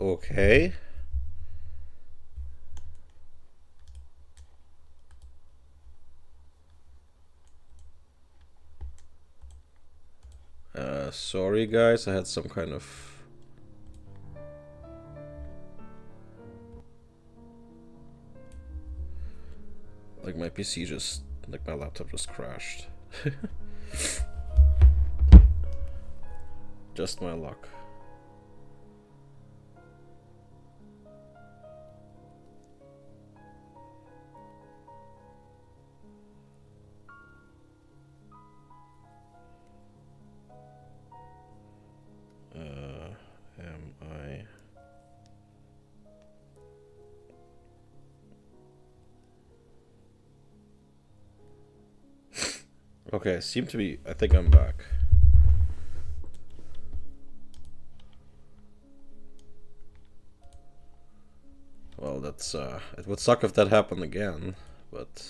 Okay. Sorry guys, I had some kind of... Like my PC just... Like my laptop just crashed. Just my luck. Am I... Okay, seem to be... I think I'm back. Well, that's, it would suck if that happened again, but...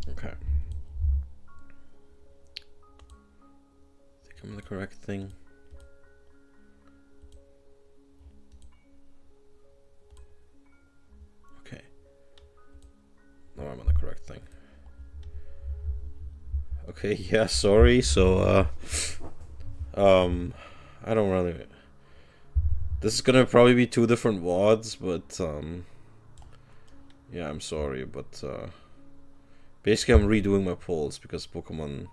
Okay. I think I'm on the correct thing. Okay. No, I'm on the correct thing. Okay, yeah, sorry, so, I don't really... This is gonna probably be 2 different VODs, but, yeah, I'm sorry, but, basically I'm redoing my polls because Pokemon,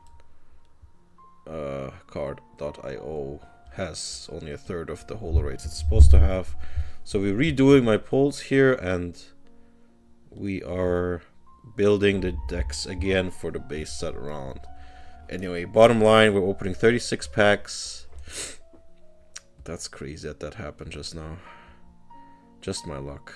card.io has only 1/3 of the holo rates it's supposed to have. So we're redoing my polls here, and we are building the decks again for the base set round. Anyway, bottom line, we're opening 36 packs. That's crazy that happened just now. Just my luck.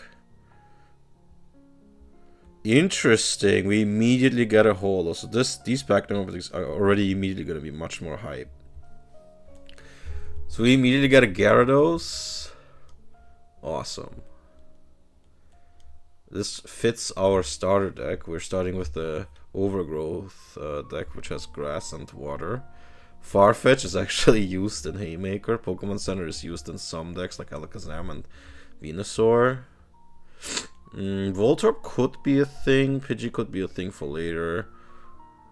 Interesting. We immediately get a holo. So these pack numbers are already immediately going to be much more hype. So we immediately get a Gyarados. Awesome. This fits our starter deck. We're starting with the Overgrowth deck, which has grass and water. Farfetch is actually used in Haymaker. Pokemon Center is used in some decks like Alakazam and Venusaur. Voltorb could be a thing. Pidgey could be a thing for later.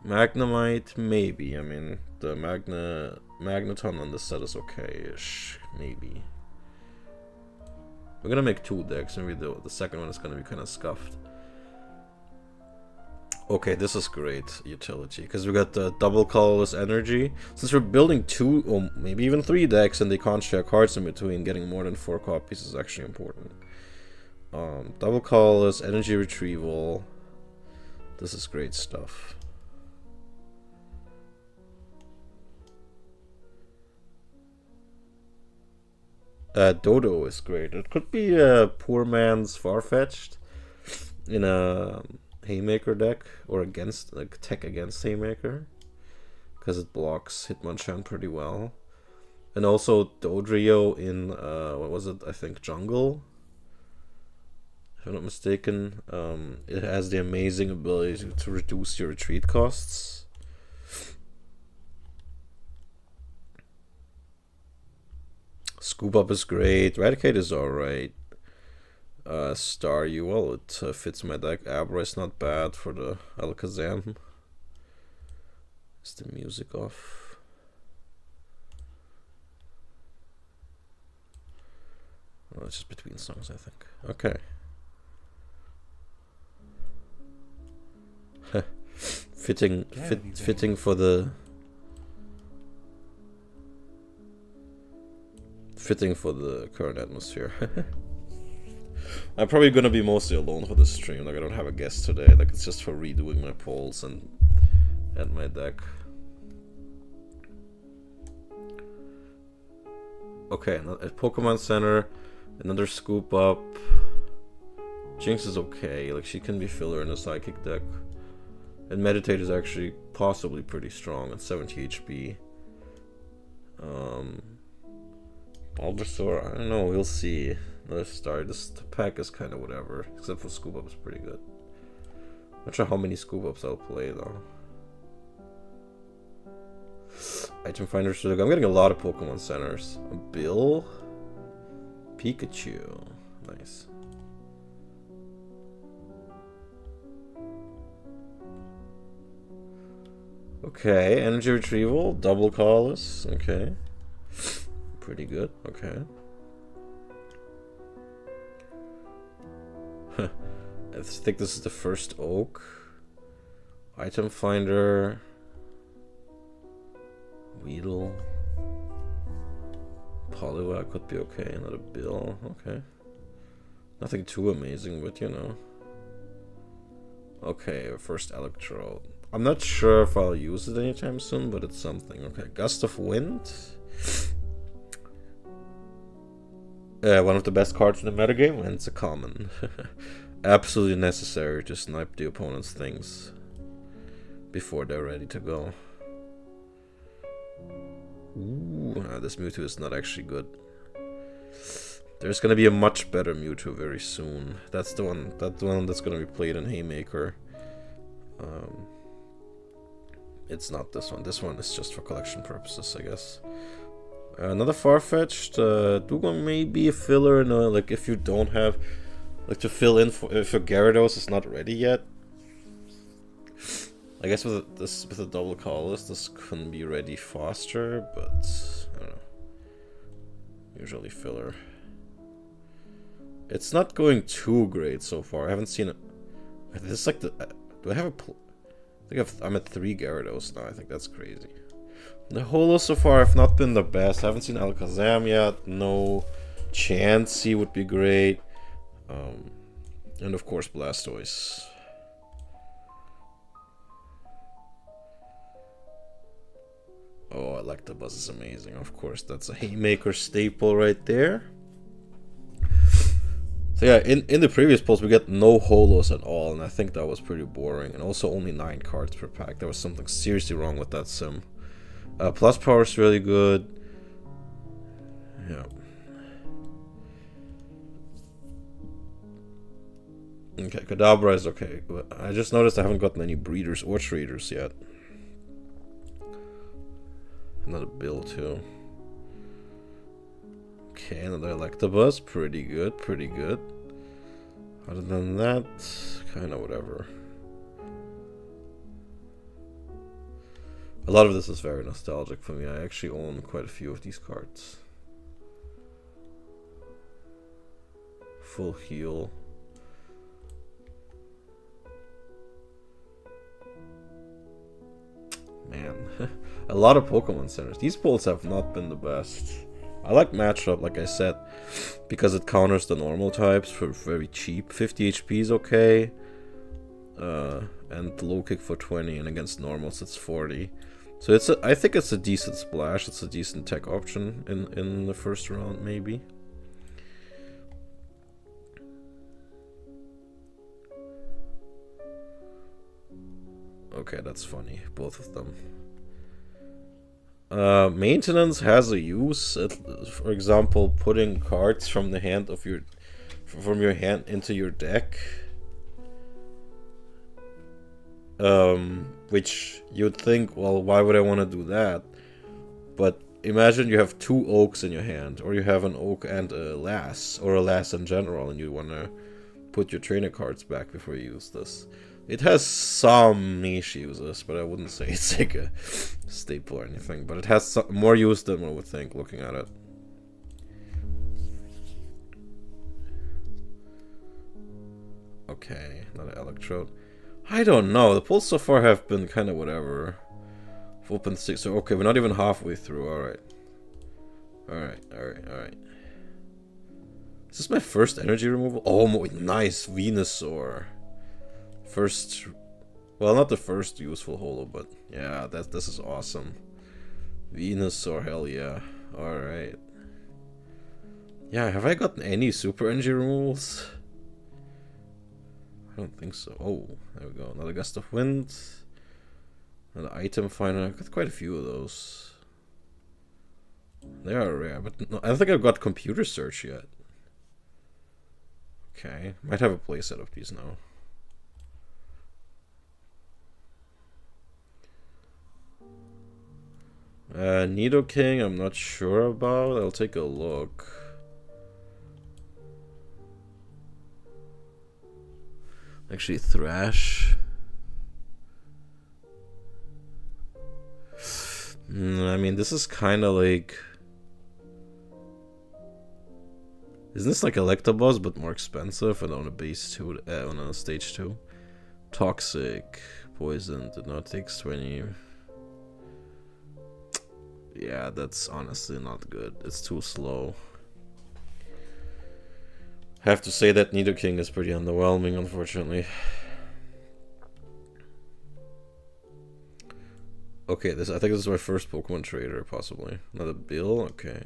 Magnemite, maybe. I mean, the Magneton on this set is okay-ish. Maybe. We're gonna make 2 decks. Maybe the second one is gonna be kind of scuffed. Okay, this is great utility, because we got the double colorless energy. Since we're building 2 or maybe even 3 decks and they can't share cards in between, getting more than 4 copies is actually important. Double colorless, energy retrieval. This is great stuff. Dodo is great. It could be a poor man's Farfetch'd in a Haymaker deck, or against, like, tech against Haymaker, because it blocks Hitmonchan pretty well. And also Dodrio in, what was it, I think Jungle, if I'm not mistaken. It has the amazing ability to reduce your retreat costs. Scoop Up is great, Eradicate is alright. Staryu, well, it fits my deck. Abra is not bad for the Alakazam. Is the music off? Oh, it's just between songs, I think. Okay. Fitting for the... Fitting for the current atmosphere. I'm probably gonna be mostly alone for this stream. Like, I don't have a guest today. Like, it's just for redoing my polls and my deck. Okay, at Pokemon Center, another Scoop Up. Jinx is okay. Like, she can be filler in a Psychic deck. And Meditate is actually possibly pretty strong at 70 HP. Bulbasaur, I don't know. We'll see. Another star. This pack is kind of whatever, except for Scoop Up is pretty good. Not sure how many Scoop Ups I'll play though. Item Finder, I'm getting a lot of Pokemon Centers. A Bill, Pikachu. Nice. Okay, energy retrieval, double colorless. Okay. Pretty good. Okay. I think this is the first oak. Item finder. Weedle. Poliwag could be okay. Another bill. Okay. Nothing too amazing, but you know. Okay, first electrode. I'm not sure if I'll use it anytime soon, but it's something. Okay, gust of wind. One of the best cards in the metagame, and it's a common. Absolutely necessary to snipe the opponent's things before they're ready to go. Ooh, this Mewtwo is not actually good. There's gonna be a much better Mewtwo very soon. That's the one. That's the one that's gonna be played in Haymaker. It's not this one. This one is just for collection purposes, I guess. Another Farfetch'd. Dugong may be a filler. No, like if you don't have, like to fill in for if your Gyarados is not ready yet. I guess with the double colorless, this couldn't be ready faster, but I don't know. Usually filler. It's not going too great so far. I haven't seen it. This is like the. Do I have a? I think I'm at 3 Gyarados now. I think that's crazy. The holos so far have not been the best. I haven't seen Alakazam yet. No. Chansey would be great. And of course Blastoise. Oh, Electabuzz is amazing. Of course, that's a Haymaker staple right there. So yeah, in the previous polls we got no holos at all, and I think that was pretty boring. And also only 9 cards per pack. There was something seriously wrong with that sim. Plus power is really good. Yeah. Okay, Kadabra is okay. I just noticed I haven't gotten any breeders or traders yet. Another bill too. Okay, another Electabuzz. Pretty good, pretty good. Other than that, kind of whatever. A lot of this is very nostalgic for me. I actually own quite a few of these cards. Full heal. Man, a lot of Pokemon centers. These pulls have not been the best. I like matchup, like I said, because it counters the normal types for very cheap. 50 HP is okay. And low kick for 20, and against normals it's 40. So I think it's a decent splash. It's a decent tech option in the first round, maybe. Okay, that's funny. Both of them. Maintenance has a use. For example, putting cards from the hand of from your hand into your deck. Which you'd think, well, why would I want to do that? But imagine you have 2 oaks in your hand, or you have an oak and a lass, or a lass in general, and you want to put your trainer cards back before you use this. It has some niche uses, but I wouldn't say it's like a staple or anything. But it has some, more use than one would think looking at it. Okay, another Electrode. I don't know. The pulls so far have been kind of whatever. I've opened 6. So okay, we're not even halfway through. Alright. Alright. Is this my first energy removal? Oh, nice. Venusaur. First, well, not the first useful holo, but yeah, this is awesome. Venusaur, hell yeah. Alright. Yeah, have I gotten any super energy removals? I don't think so. Oh, there we go. Another gust of wind. Another item finder. I've got quite a few of those. They are rare, but no, I don't think I've got computer search yet. Okay, might have a playset of these now. Nidoking, I'm not sure about. I'll take a look. Actually, Thrash. I mean, this is kind of like... Isn't this like Electabuzz, but more expensive and on a base 2, on a stage 2? Toxic. Poison. Did not take 20. Yeah, that's honestly not good. It's too slow. Have to say that Nidoking is pretty underwhelming, unfortunately. Okay, I think this is my first Pokemon trader, possibly. Another Bill? Okay.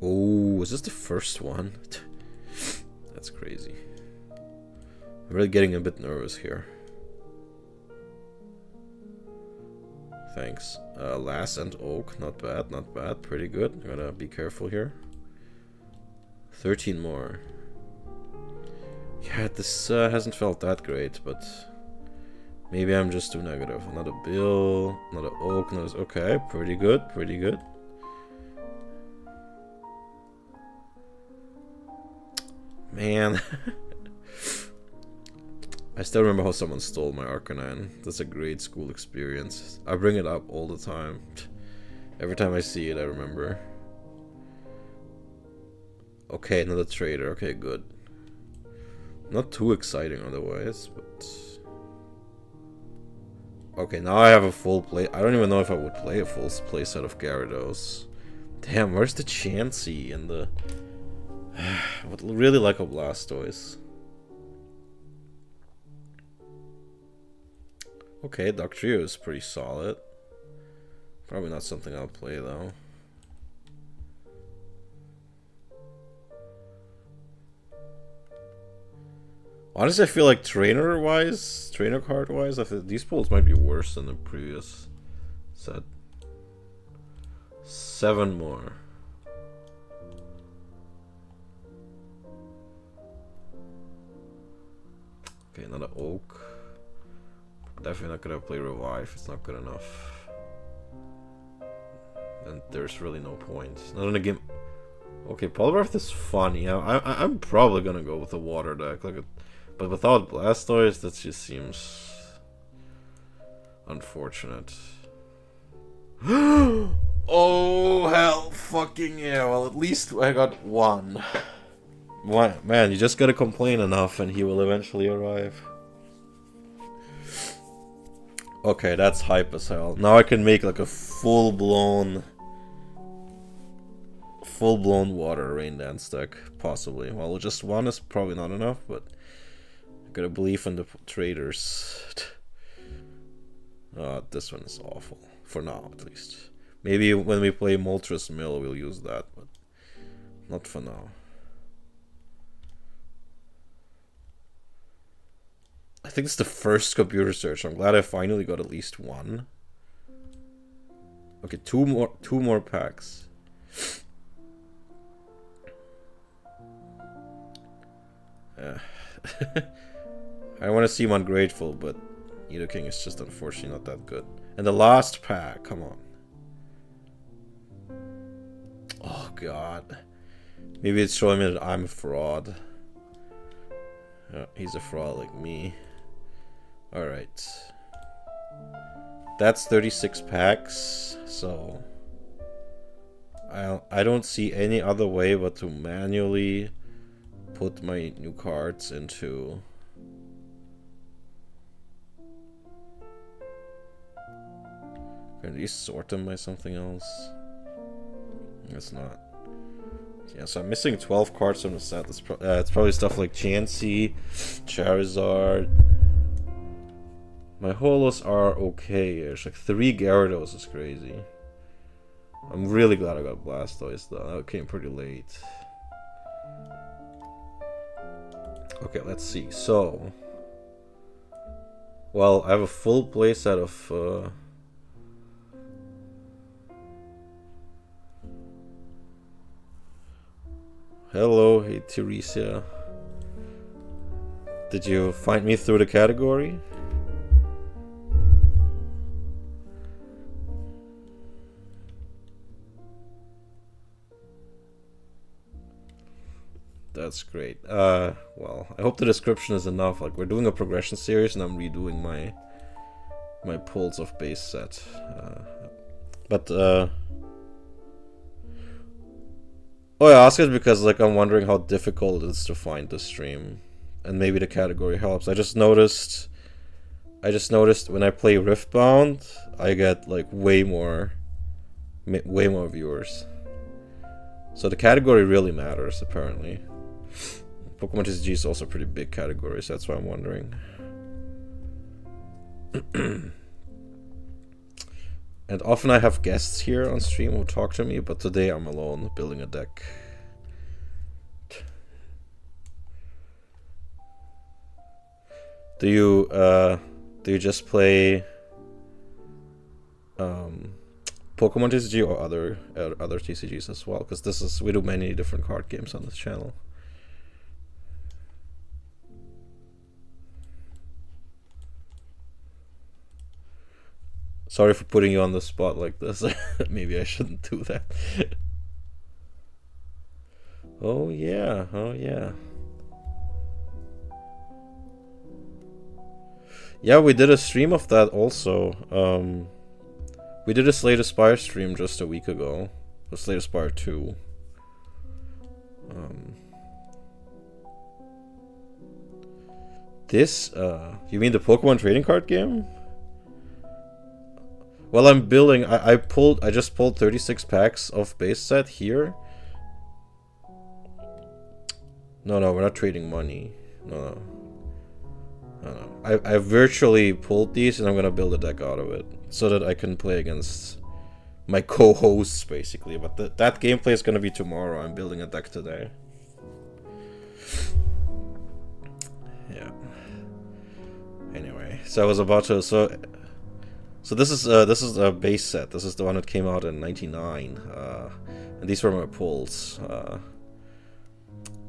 Oh, is this the first one? That's crazy. I'm really getting a bit nervous here. Thanks. Lass and Oak, not bad, not bad. Pretty good. Gotta be careful here. 13 more. Yeah, this hasn't felt that great, but maybe I'm just too negative. Another Bill, another Oak, another... Okay, pretty good, pretty good. Man. I still remember how someone stole my Arcanine. That's a great school experience. I bring it up all the time. Every time I see it, I remember. Okay, another trader. Okay, good. Not too exciting otherwise, but... Okay, now I have a full play. I don't even know if I would play a full play set of Gyarados. Damn, where's the Chansey and the... I would really like a Blastoise. Okay, Dugtrio is pretty solid. Probably not something I'll play though. Honestly, I feel like trainer card wise, I think these pulls might be worse than the previous set. 7 more. Okay, another Oak. Definitely not gonna play Revive, it's not good enough. And there's really no point. Not in a game. Okay, Poliwrath is funny. I'm probably gonna go with a water deck, like but without Blastoise, that just seems unfortunate. Oh hell, fucking yeah! Well, at least I got one. Man, you just gotta complain enough, and he will eventually arrive. Okay, that's hype as hell. Now I can make like a full-blown water rain dance deck, possibly. Well, just one is probably not enough, but I gotta believe in the traders. This one is awful. For now, at least. Maybe when we play Moltres Mill, we'll use that, but not for now. I think it's the first computer search. I'm glad I finally got at least one. Okay, two more packs. I want to seem ungrateful, but Nidoking is just unfortunately not that good. And the last pack, come on. Oh god. Maybe it's showing me that I'm a fraud. He's a fraud like me. Alright. That's 36 packs, so I don't see any other way but to manually put my new cards into... Can at least sort them by something else? It's not. Yeah, so I'm missing 12 cards from the set. It's probably stuff like Chansey, Charizard. My holos are okay-ish. Like 3 Gyarados is crazy. I'm really glad I got Blastoise though. That came pretty late. Okay, let's see. So, well, I have a full playset of hello, hey Teresa. Did you find me through the category? That's great. Well, I hope the description is enough. Like, we're doing a progression series, and I'm redoing my pulls of base set. Oh, I ask it because like I'm wondering how difficult it is to find the stream, and maybe the category helps. I just noticed when I play Riftbound, I get like way more viewers. So the category really matters, apparently. Pokemon TCG is also a pretty big category, so that's why I'm wondering. And often I have guests here on stream who talk to me, but today I'm alone building a deck. Do you just play Pokemon TCG or other TCGs as well? Because we do many different card games on this channel. Sorry for putting you on the spot like this. Maybe I shouldn't do that. Oh yeah. Yeah, we did a stream of that also. We did a Slay the Spire stream just a week ago. The Slay the Spire 2. You mean the Pokemon trading card game? Well, I'm building. I just pulled 36 packs of base set here. No, we're not trading money. No. I virtually pulled these, and I'm gonna build a deck out of it so that I can play against my co-hosts, basically. But that gameplay is gonna be tomorrow. I'm building a deck today. Yeah. Anyway, so I was about to. So this is a base set. This is the one that came out in '99, and these were my pulls.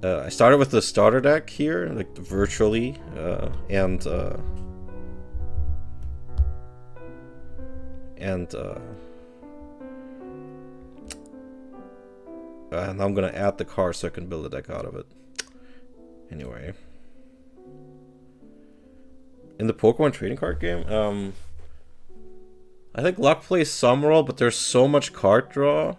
I started with the starter deck here, like virtually, and I'm gonna add the card so I can build a deck out of it. Anyway, in the Pokemon trading card game, I think luck plays some role, but there's so much card draw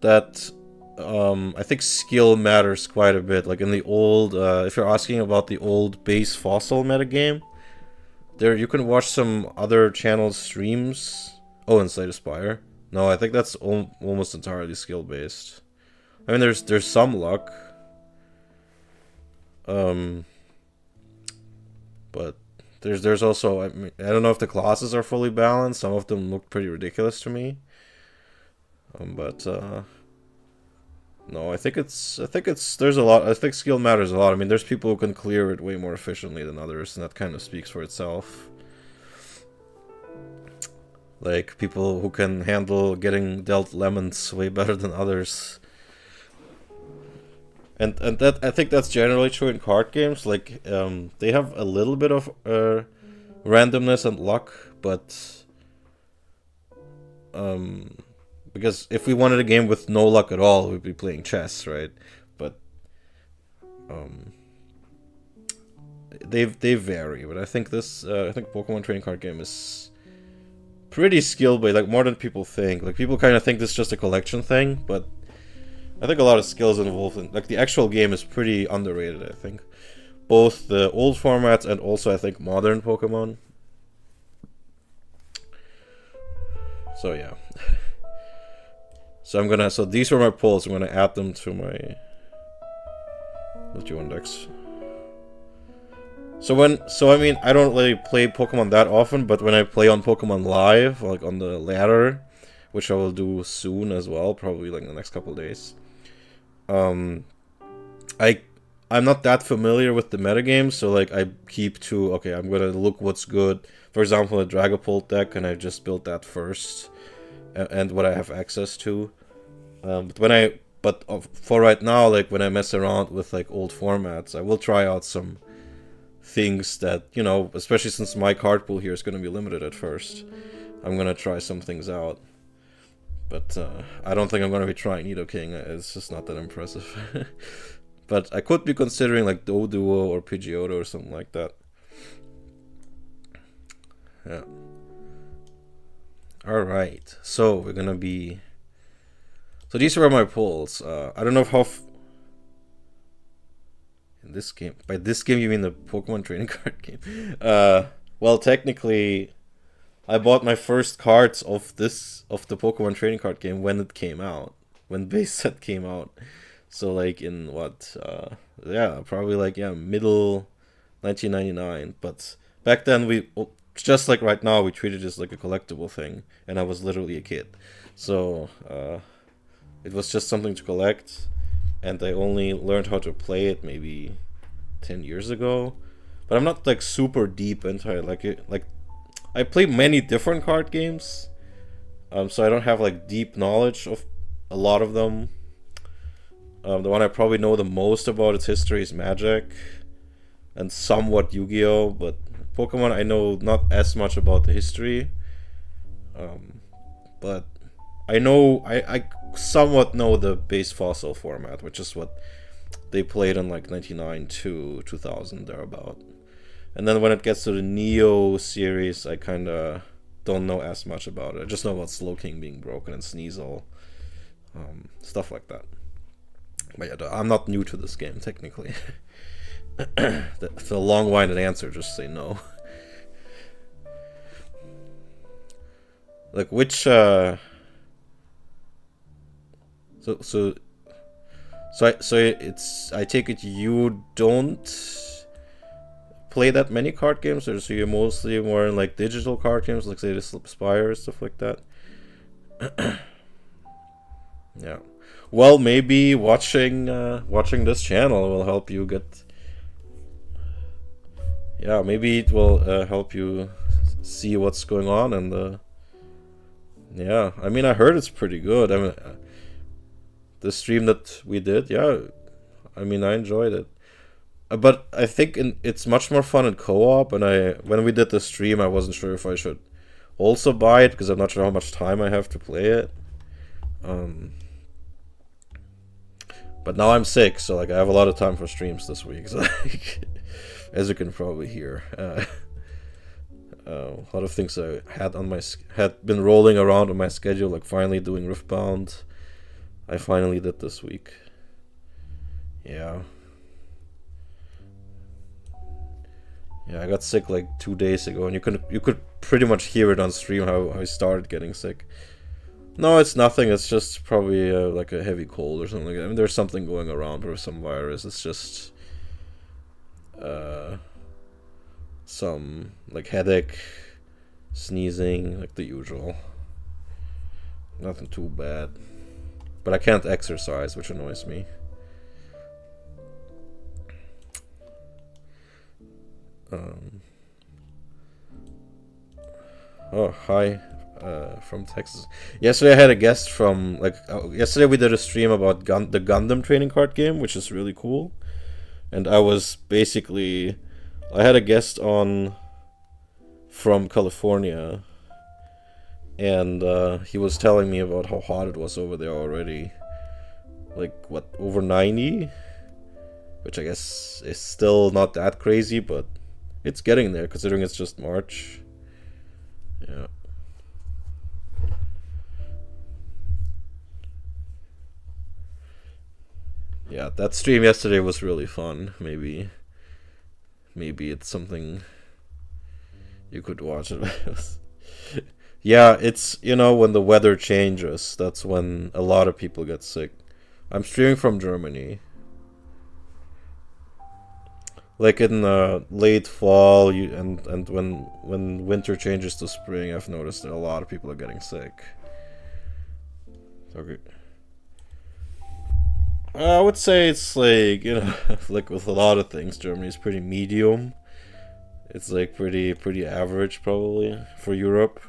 that I think skill matters quite a bit. Like in the old, if you're asking about the old base fossil metagame, there you can watch some other channel streams. Oh, and Slay the Spire. No, I think that's almost entirely skill based. I mean, there's some luck, but there's also, I mean, I don't know if the classes are fully balanced. Some of them look pretty ridiculous to me. No, I think there's a lot. I think skill matters a lot. I mean, there's people who can clear it way more efficiently than others, and that kind of speaks for itself. Like people who can handle getting dealt lemons way better than others. And that, I think that's generally true in card games. Like they have a little bit of randomness and luck, but because if we wanted a game with no luck at all, we'd be playing chess, right? But they vary. But I think Pokemon trading card game is pretty skill based, like more than people think. Like people kind of think this is just a collection thing, but I think a lot of skills involved in, like the actual game is pretty underrated, I think. Both the old formats and also I think modern Pokemon. So yeah. So these were my pulls. I'm gonna add them to my index. So I mean, I don't really play Pokemon that often, but when I play on Pokemon Live, like on the ladder, which I will do soon as well, probably like in the next couple of days. I'm not that familiar with the metagame, so like I keep to, okay, I'm gonna look what's good. For example, a Dragapult deck, and I just built that first, and what I have access to. But for right now, like when I mess around with like old formats, I will try out some things that, you know, especially since my card pool here is gonna be limited at first. I'm gonna try some things out. But I don't think I'm gonna be trying Nidoking. It's just not that impressive. But I could be considering like Doduo or Pidgeotto or something like that. Yeah. Alright, so we're gonna be... So these were my pulls. I don't know how... In this game... By this game you mean the Pokemon trading card game? Well, technically... I bought my first cards of the Pokemon trading card game when it came out. When base set came out. So like in what... yeah, probably like, yeah, middle 1999. But back then we... Just like right now, we treated it as like a collectible thing, and I was literally a kid. So, it was just something to collect, and I only learned how to play it maybe 10 years ago. But I'm not like super deep into it. Like I play many different card games, so I don't have like deep knowledge of a lot of them. The one I probably know the most about its history is Magic, and somewhat Yu-Gi-Oh, but Pokemon, I know not as much about the history, but I know I somewhat know the base fossil format, which is what they played in like 99 to 2000 thereabout. And then when it gets to the Neo series, I kind of don't know as much about it. I just know about Slowking being broken and Sneasel, stuff like that. But yeah, I'm not new to this game technically. The long-winded answer, just say no. Like which so it's, I take it you don't play that many card games, or so you're mostly more in like digital card games, like say the Spire, stuff like that. Yeah. Well, maybe watching this channel will help you get... Yeah, maybe it will help you see what's going on, and yeah, I mean, I heard it's pretty good. I mean, the stream that we did, yeah, I mean, I enjoyed it. But I think it's much more fun in co-op, and when we did the stream, I wasn't sure if I should also buy it, because I'm not sure how much time I have to play it. But now I'm sick, so like I have a lot of time for streams this week, so like, as you can probably hear, a lot of things I had been rolling around on my schedule, like finally doing Riftbound. I finally did this week. Yeah. Yeah, I got sick like 2 days ago, and you could pretty much hear it on stream how I started getting sick. No, it's nothing. It's just probably like a heavy cold or something like that. I mean, there's something going around with some virus. It's just some like headache, sneezing, like the usual. Nothing too bad. But I can't exercise, which annoys me. Oh, hi. From Texas. Yesterday I had a guest from, like, yesterday we did a stream about the Gundam trading card game, which is really cool. And I was basically, I had a guest on from California, and he was telling me about how hot it was over there already. Like, what, over 90? Which I guess is still not that crazy, but it's getting there, considering it's just March. Yeah. Yeah, that stream yesterday was really fun. Maybe it's something you could watch. Yeah, it's, you know, when the weather changes, that's when a lot of people get sick. I'm streaming from Germany. Like in late fall, and when winter changes to spring, I've noticed that a lot of people are getting sick. Okay. I would say it's like, you know, like with a lot of things, Germany's pretty medium. It's like pretty average probably for Europe.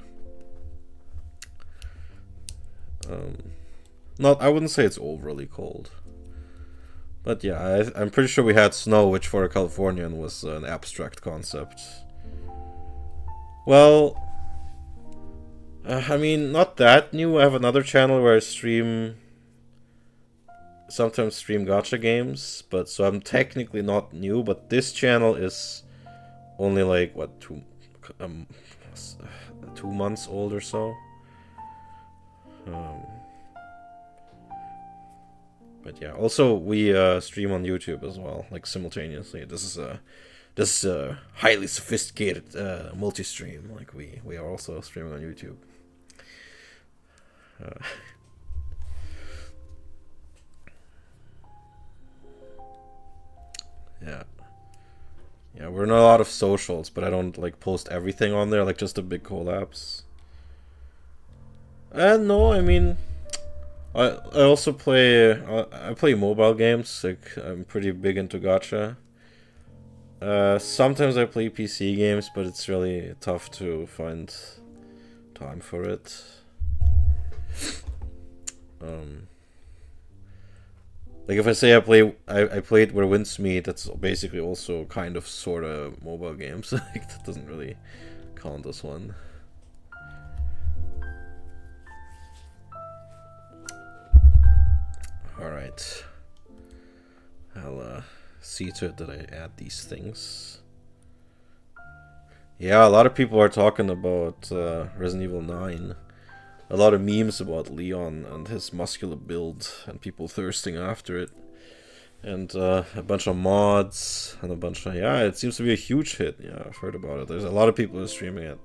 I wouldn't say it's overly cold. But yeah, I'm pretty sure we had snow, which for a Californian was an abstract concept. Well, I mean, not that new. I have another channel where I sometimes stream gacha games, but so I'm technically not new, but this channel is only like, what, 2 months old or so. But yeah, also we stream on YouTube as well, like simultaneously. This is a highly sophisticated multi-stream. Like we are also streaming on YouTube. Yeah. Yeah, we're in a lot of socials, but I don't like post everything on there, like just the big collabs. No, I mean, I also play I play mobile games. Like I'm pretty big into gacha. Sometimes I play PC games, but it's really tough to find time for it. Like if I say I played Where Winds Meet, that's basically also kind of sort of mobile games. Like that doesn't really count as one. All right, I'll see to it that I add these things. Yeah, a lot of people are talking about Resident Evil 9. A lot of memes about Leon and his muscular build and people thirsting after it. And a bunch of mods and a bunch of... Yeah, it seems to be a huge hit. Yeah, I've heard about it. There's a lot of people who are streaming it.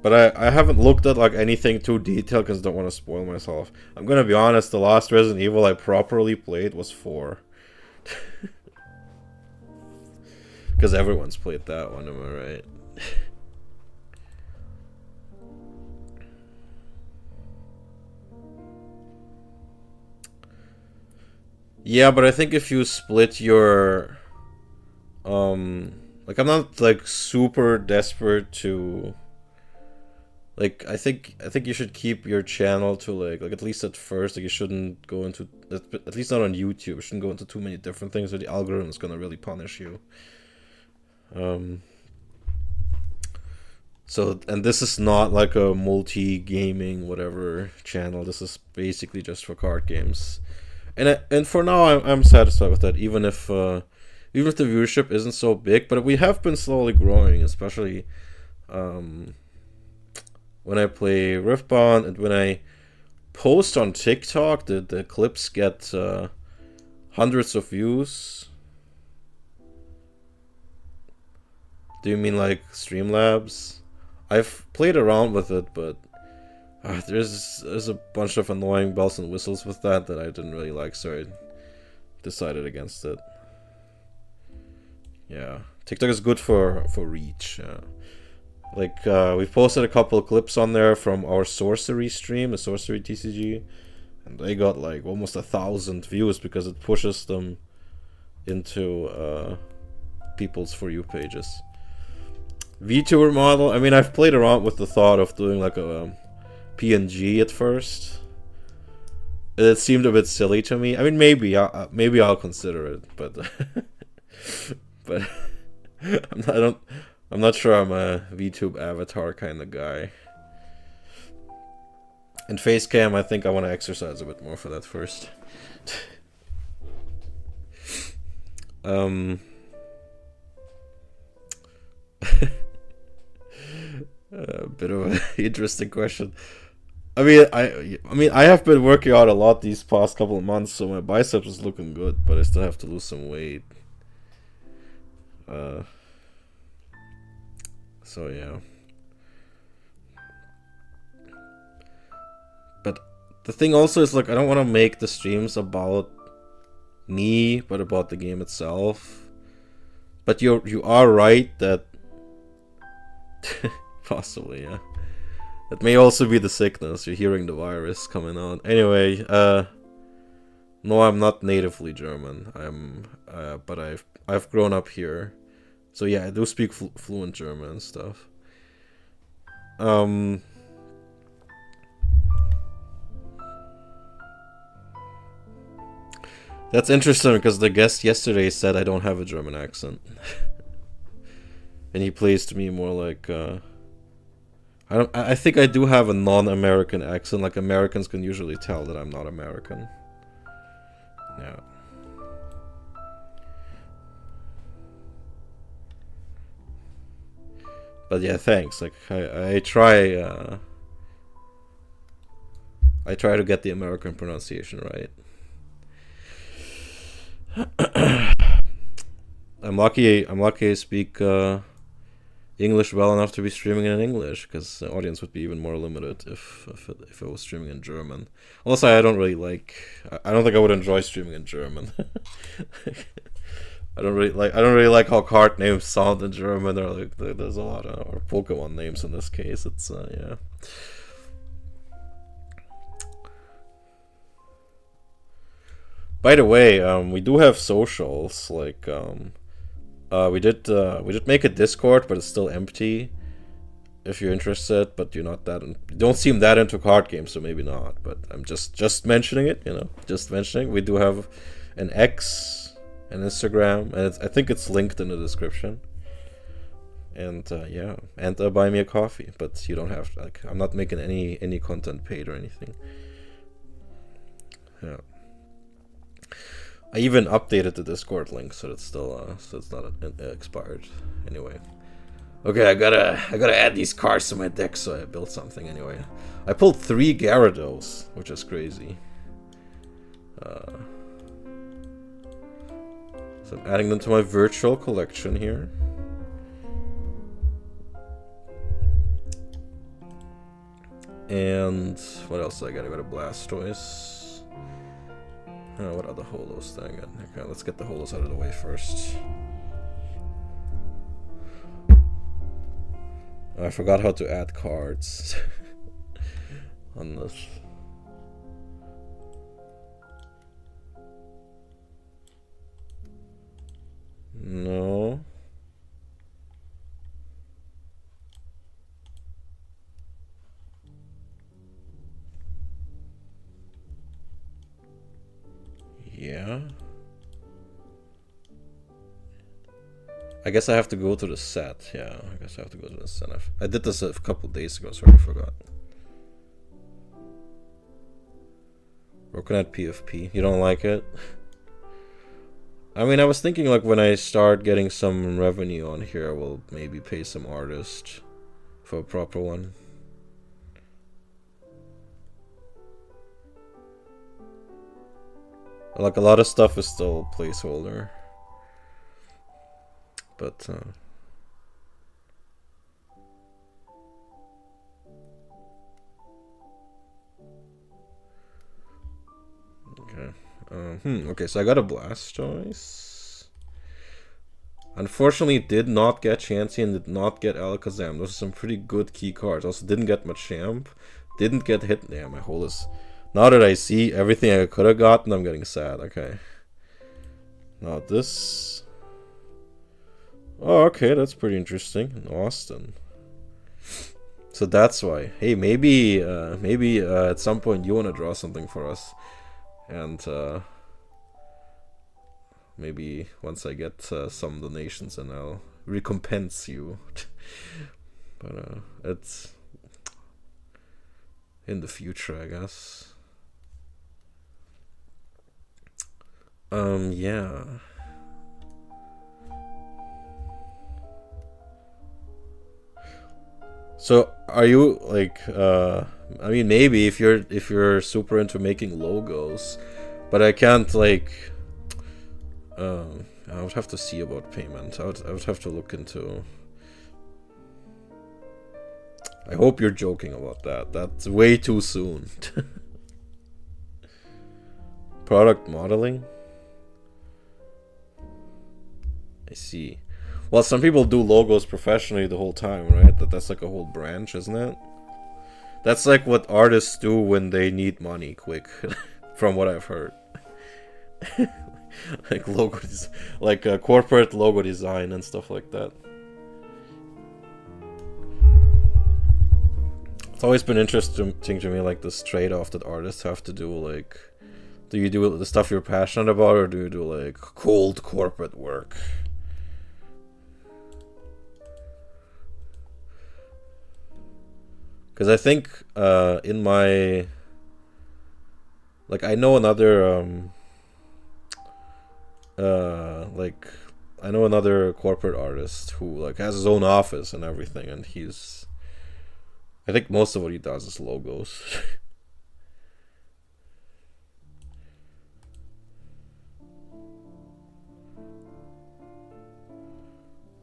But I haven't looked at like anything too detailed because I don't want to spoil myself. I'm gonna be honest, the last Resident Evil I properly played was 4. Because everyone's played that one, am I right? Yeah, but I think if you split your... like, I'm not, like, super desperate to... Like, I think you should keep your channel to, like at least at first, like, you shouldn't go into... At least not on YouTube, you shouldn't go into too many different things, or the algorithm is gonna really punish you. So, and this is not like a multi-gaming whatever channel. This is basically just for card games, and for now I'm satisfied with that. Even if the viewership isn't so big, but we have been slowly growing, especially when I play Riftbound and when I post on TikTok. The clips get hundreds of views. Do you mean like Streamlabs? I've played around with it, but there's a bunch of annoying bells and whistles with that I didn't really like, so I decided against it. Yeah, TikTok is good for reach. Yeah. Like we've posted a couple of clips on there from our sorcery stream, a sorcery TCG, and they got like almost 1,000 views because it pushes them into people's For You pages. VTuber model, I mean, I've played around with the thought of doing like a PNG at first. It seemed a bit silly to me. I mean, maybe I'll consider it, but but I'm not sure I'm a VTube avatar kind of guy. And Facecam, I think I want to exercise a bit more for that first. A bit of an interesting question. I mean, I have been working out a lot these past couple of months, so my biceps is looking good, but I still have to lose some weight. So yeah. But the thing also is, like, I don't want to make the streams about me, but about the game itself. But you are right that possibly, yeah. It may also be the sickness. You're hearing the virus coming out. Anyway, no, I'm not natively German. But I've grown up here, so yeah, I do speak fluent German and stuff. That's interesting because the guest yesterday said I don't have a German accent. and he plays to me more like I think I do have a non-American accent. Like Americans can usually tell that I'm not American. Yeah. But yeah, thanks. Like I try to get the American pronunciation right. I'm lucky I speak English well enough to be streaming in English, because the audience would be even more limited if I was streaming in German. Also, I don't think I would enjoy streaming in German. I don't really like how card names sound in German. There's a lot of or Pokemon names in this case. It's yeah. By the way, we do have socials. Like we did make a Discord, but it's still empty. If you're interested, but you don't seem that into card games, so maybe not. But I'm just mentioning it. Just mentioning. We do have an X. And Instagram, and I think it's linked in the description. And yeah, and buy me a coffee, but you don't have to. Like, I'm not making any content paid or anything. Yeah, I even updated the Discord link, so it's still so it's not expired. Anyway, okay, I gotta add these cards to my deck, so I built something anyway. I pulled 3 Gyarados, which is crazy. So I'm adding them to my virtual collection here. And what else I got? I got a Blastoise. What other holos did I get? Okay, let's get the holos out of the way first. I forgot how to add cards on this. No. Yeah. I guess I have to go to the set. Yeah, I guess I have to go to the set. I did this a couple days ago, so I forgot. Working at PFP. You don't like it? I mean, I was thinking, like, when I start getting some revenue on here, I will maybe pay some artist for a proper one. Like, a lot of stuff is still placeholder. But, okay. Okay, so I got a Blastoise. Unfortunately, did not get Chansey and did not get Alakazam. Those are some pretty good key cards. Also, didn't get Machamp. Didn't get hit. Yeah, my hole is... Now that I see everything I could have gotten, I'm getting sad. Okay. Now this... Oh, okay, that's pretty interesting. Austin. So that's why. Hey, maybe at some point you want to draw something for us. And maybe once I get some donations, and I'll recompense you. But it's in the future, I guess. Yeah. So are you like I mean, maybe if you're super into making logos, but I can't like I would have to see about payment. I would have to look into... I hope you're joking about that. That's way too soon. Product modeling? I see. Well, some people do logos professionally the whole time, right? That's like a whole branch, isn't it? That's like what artists do when they need money quick, from what I've heard. Like logos, like corporate logo design and stuff like that. It's always been interesting to me, like this trade-off that artists have to do. Like, do you do the stuff you're passionate about, or do you do like cold corporate work? Because I think in my... Like, I know another... like... I know another corporate artist who, like, has his own office and everything, and he's... I think most of what he does is logos.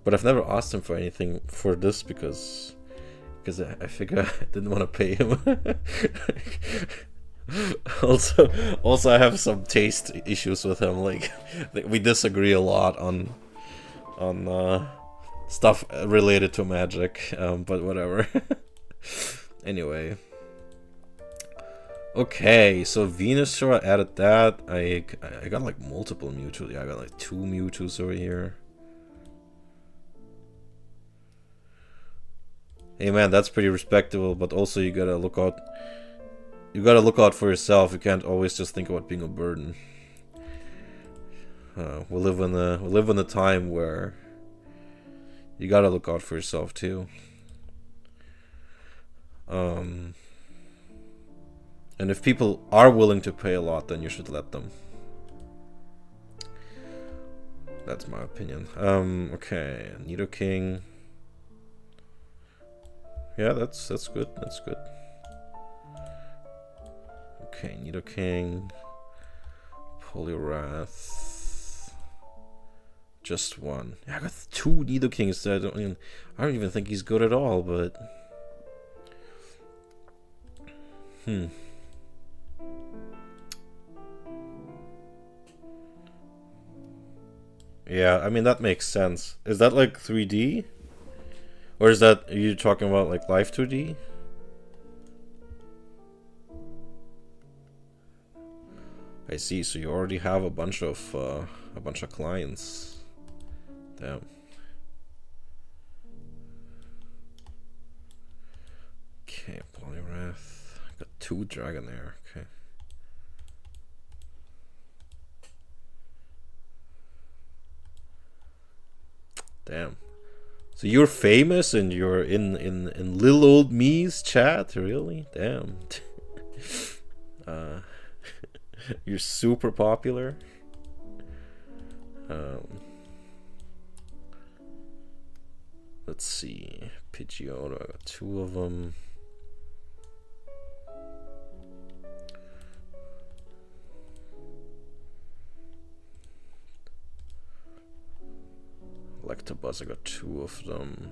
But I've never asked him for anything for this because I figure I didn't want to pay him. also I have some taste issues with him. Like we disagree a lot on stuff related to Magic, but whatever. Anyway. Okay, so Venusaur, I added that. I got like multiple Mewtwo. Yeah, I got like 2 Mewtwo's over here. Hey man, that's pretty respectable, but also you gotta look out. You gotta look out for yourself. You can't always just think about being a burden. We live in a time where you gotta look out for yourself too. And if people are willing to pay a lot, then you should let them. That's my opinion. Okay, Nidoking. Yeah, that's good. That's good. Okay, Nidoking, Poliwrath. Just one. Yeah, I got 2 Nidokings. That I don't even think he's good at all. But yeah, I mean that makes sense. Is that like 3D? Or is that, are you talking about like Live 2D? I see, so you already have a bunch of clients. Damn. Okay, Poliwrath. Got 2 Dragonair, okay. Damn. So you're famous and you're in Lil Old Me's chat? Really? Damn. You're super popular. Let's see. Pidgeotto, I got 2 of them. Electabuzz, I got 2 of them.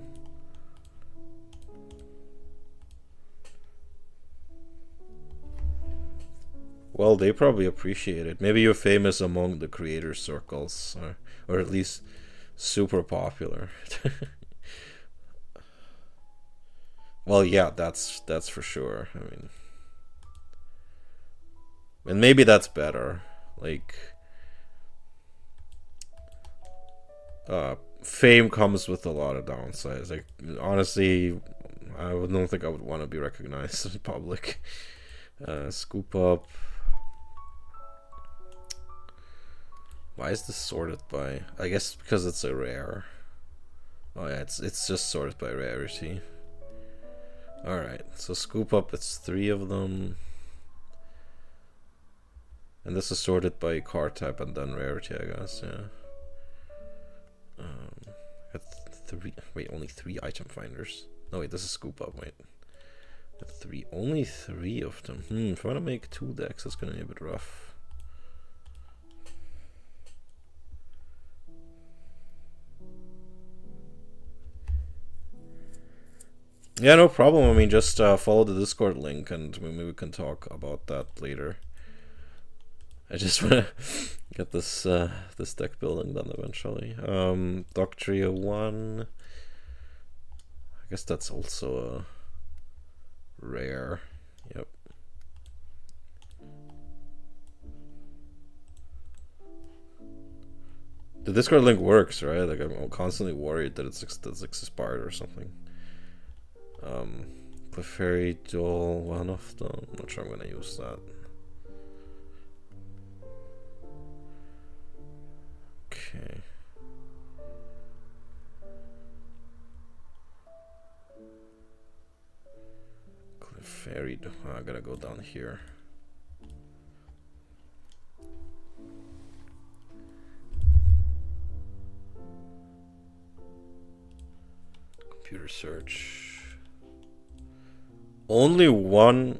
Well, they probably appreciate it. Maybe you're famous among the creator circles, or at least super popular. Well, yeah, that's for sure. I mean, and maybe that's better. Like, fame comes with a lot of downsides. Like, honestly, I don't think I would want to be recognized in public. Scoop up. Why is this sorted by? I guess because it's a rare. Oh yeah, it's just sorted by rarity. All right, so scoop up. It's 3 of them, and this is sorted by card type and then rarity, I guess. Yeah. Got 3. Wait, only 3 item finders. No, wait, this is scoop up. Wait, got 3. Only 3 of them. If I want to make 2 decks, that's gonna be a bit rough. Yeah, no problem. I mean, just follow the Discord link and maybe we can talk about that later. I just want to get this this deck building done eventually. Doctria 1. I guess that's also a rare. Yep. The Discord link works, right? Like, I'm constantly worried that it's expired or something. Clefairy Duel, one of them. I'm not sure I'm gonna use that. Okay. Very. I gotta go down here. Computer search. Only one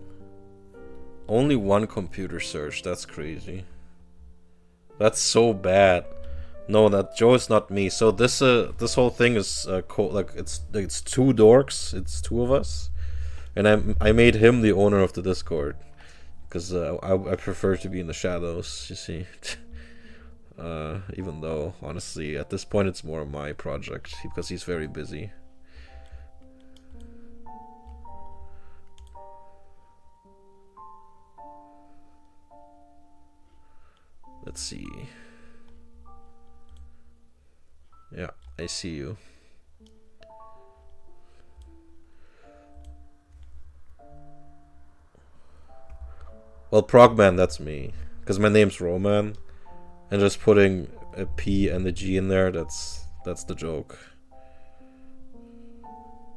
computer search. That's crazy. That's so bad. No, that Joe is not me. So this whole thing is like it's two dorks. It's two of us, and I made him the owner of the Discord because I prefer to be in the shadows. You see, even though honestly at this point it's more my project because he's very busy. Let's see. Yeah, I see you. Well, Progman, that's me. Because my name's Roman. And just putting a P and a G in there, that's the joke.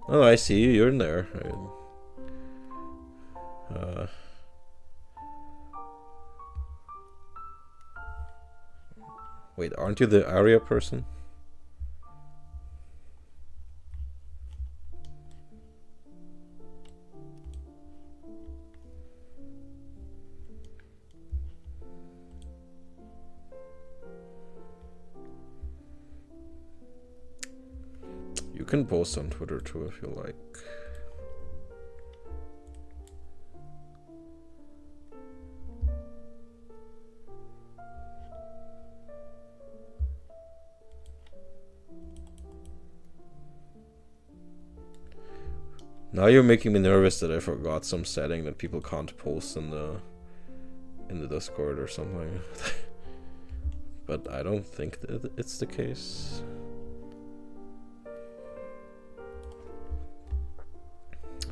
Oh, I see you. You're in there. Wait, aren't you the Aria person? You can post on Twitter too if you like. Now you're making me nervous that I forgot some setting that people can't post in the Discord or something. But I don't think that it's the case.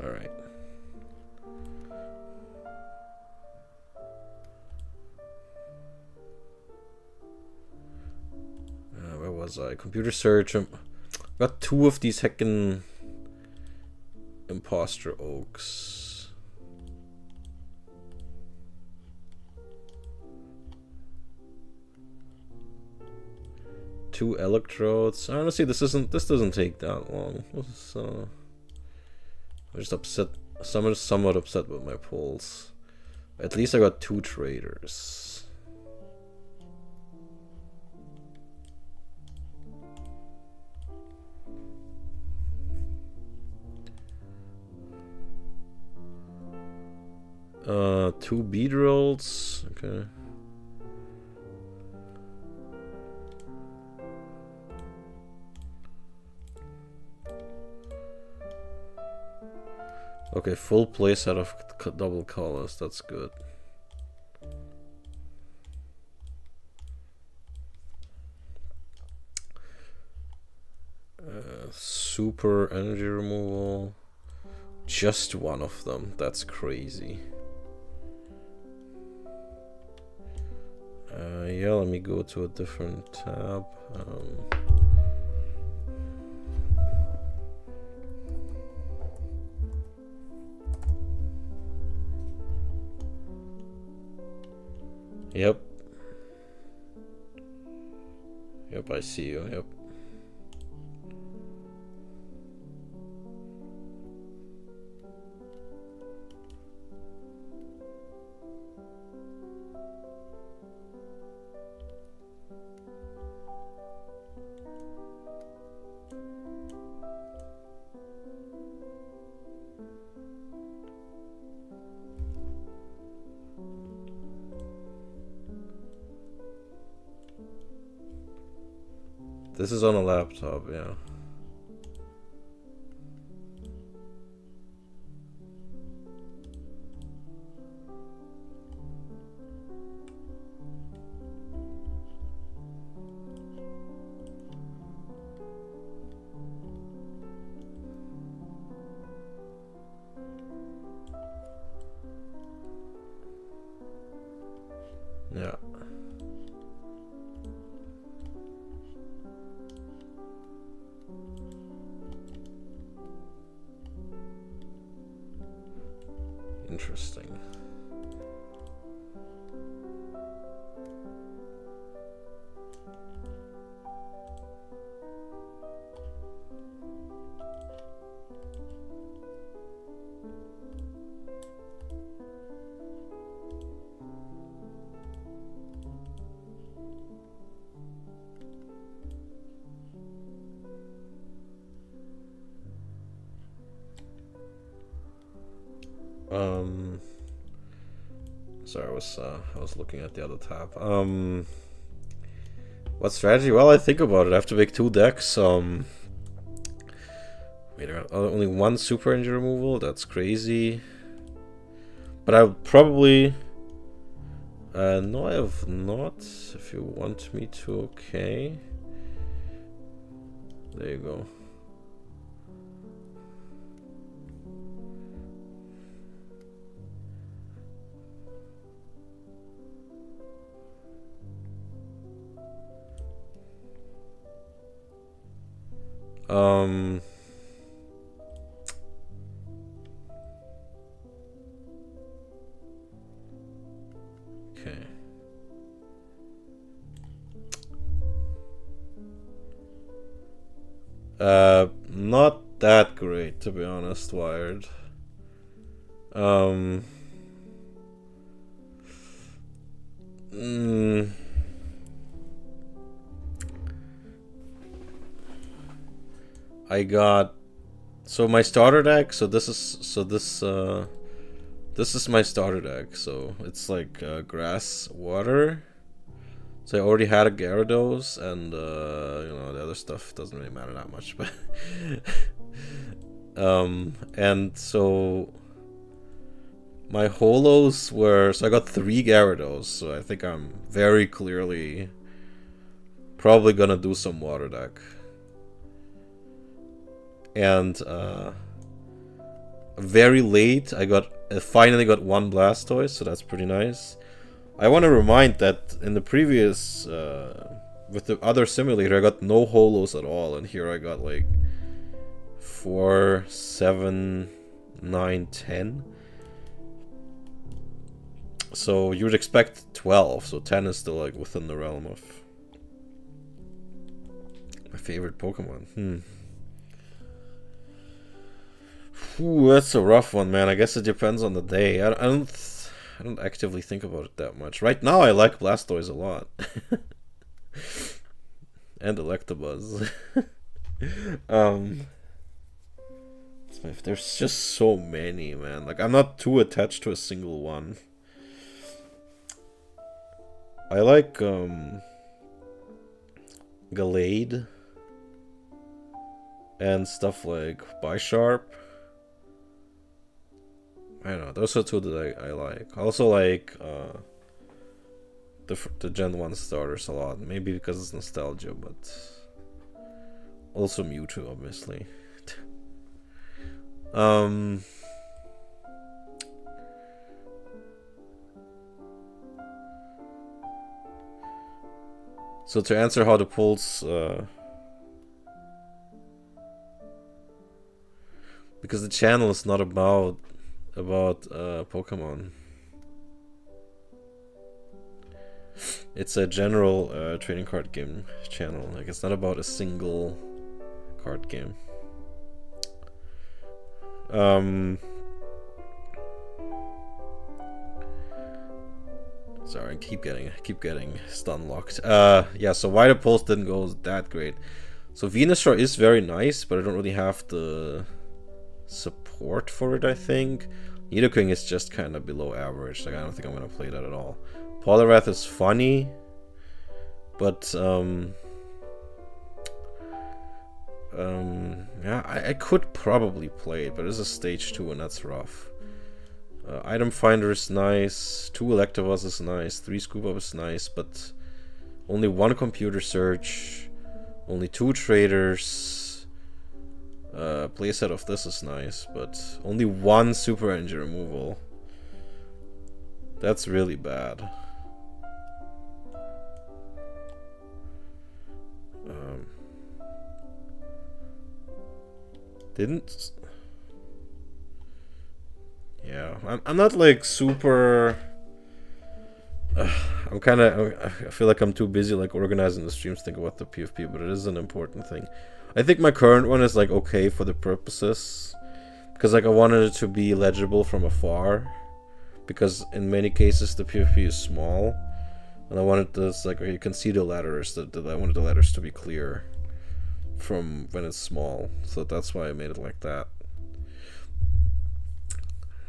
All right. Where was I? Computer search. Got two of these heckin' imposter oaks. Two electrodes. Honestly, this doesn't take that long. I'm just upset. Somewhat upset with my polls. At least I got two traders. Two bead rolls. Okay. Okay, full playset of double colors. That's good. Super energy removal. Just one of them. That's crazy. Yeah, let me go to a different tab. Yep. Yep, I see you. Yep. This is on a laptop, yeah. Yeah. Interesting. Sorry, I was looking at the other tab. What strategy? Well, I think about it. I have to make 2 decks. Wait, only 1 super engine removal. That's crazy. But I'll probably. No, I have not. If you want me to, okay. There you go. Okay. Not that great, to be honest, Wired. I got my starter deck. This is my starter deck. So it's like grass, water. So I already had a Gyarados, and the other stuff doesn't really matter that much. But and so my holos were, so I got 3 Gyarados. So I think I'm very clearly probably gonna do some water deck. And very late, I finally got 1 Blastoise, so that's pretty nice. I want to remind that in the previous, with the other simulator, I got no holos at all, and here I got like 4, 7, 9, 10. So you would expect 12, so 10 is still like within the realm of my favorite Pokemon. Ooh, that's a rough one, man. I guess it depends on the day. I don't actively think about it that much. Right now, I like Blastoise a lot. And Electabuzz. There's just so many, man. Like, I'm not too attached to a single one. I like, Gallade. And stuff like Bisharp. I don't know, those are 2 that I like. I also like the Gen 1 starters a lot. Maybe because it's nostalgia, but also Mewtwo, obviously. So to answer how the polls, because the channel is not about Pokemon. It's a general trading card game channel. Like, it's not about a single card game. Sorry, I keep getting stun locked. Yeah, so why the polls didn't go that great. So Venusaur is very nice, but I don't really have the support for it, I think. Nidoking is just kind of below average. Like, I don't think I'm gonna play that at all. Poliwrath is funny, but yeah, I could probably play it, but it's a stage 2 and that's rough. Item Finder is nice, 2 Electabuzz is nice, 3 Scoop Up is nice, but only 1 computer search, only 2 traders. Playset of this is nice, but only 1 super engine removal. That's really bad. yeah, I'm not like super. I'm kind of. I feel like I'm too busy like organizing the streams, think about the PvP, but it is an important thing. I think my current one is like okay for the purposes, because like I wanted it to be legible from afar, because in many cases the PvP is small, and I wanted this like you can see the letters. That I wanted the letters to be clear from when it's small, so that's why I made it like that.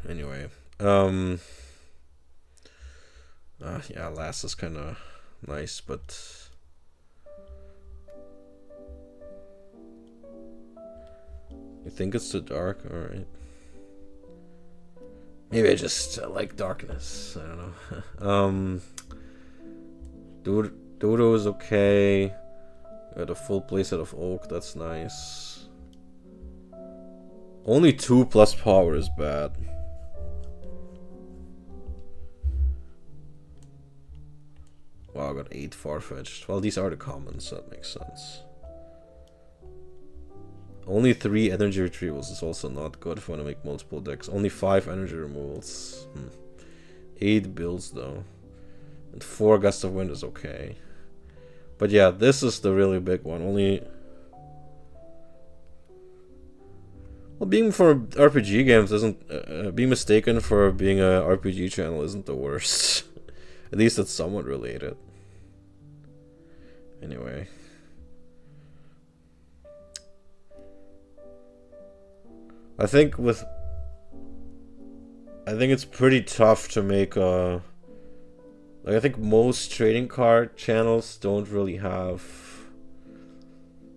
Anyway, yeah, last is kind of nice, but you think it's too dark? Alright. Maybe I just like darkness. I don't know. Dodo is okay. Got a full playset of oak, that's nice. Only 2 plus power is bad. Wow, I got 8 far-fetched. Well, these are the commons, so that makes sense. Only 3 energy retrievals is also not good if I want to make multiple decks. Only 5 energy removals. 8 builds though. And 4 gust of wind is okay. But yeah, this is the really big one. Only... Well, being for RPG games isn't... being mistaken for being a RPG channel isn't the worst. At least it's somewhat related. Anyway. I think it's pretty tough to make a... Like, I think most trading card channels don't really have...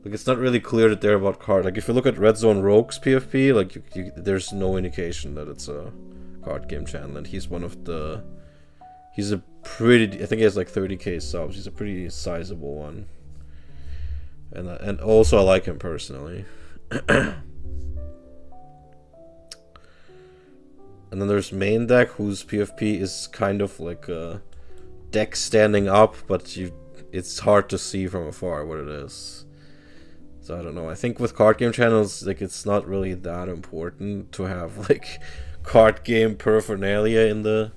Like, it's not really clear that they're about card. Like, if you look at Red Zone Rogue's PFP, like, there's no indication that it's a card game channel. And he's one of the... He's a pretty... I think he has like 30k subs. He's a pretty sizable one. And also I like him personally. And then there's Main Deck, whose PFP is kind of like a deck standing up, but it's hard to see from afar what it is. So I don't know. I think with card game channels, like, it's not really that important to have like card game paraphernalia in the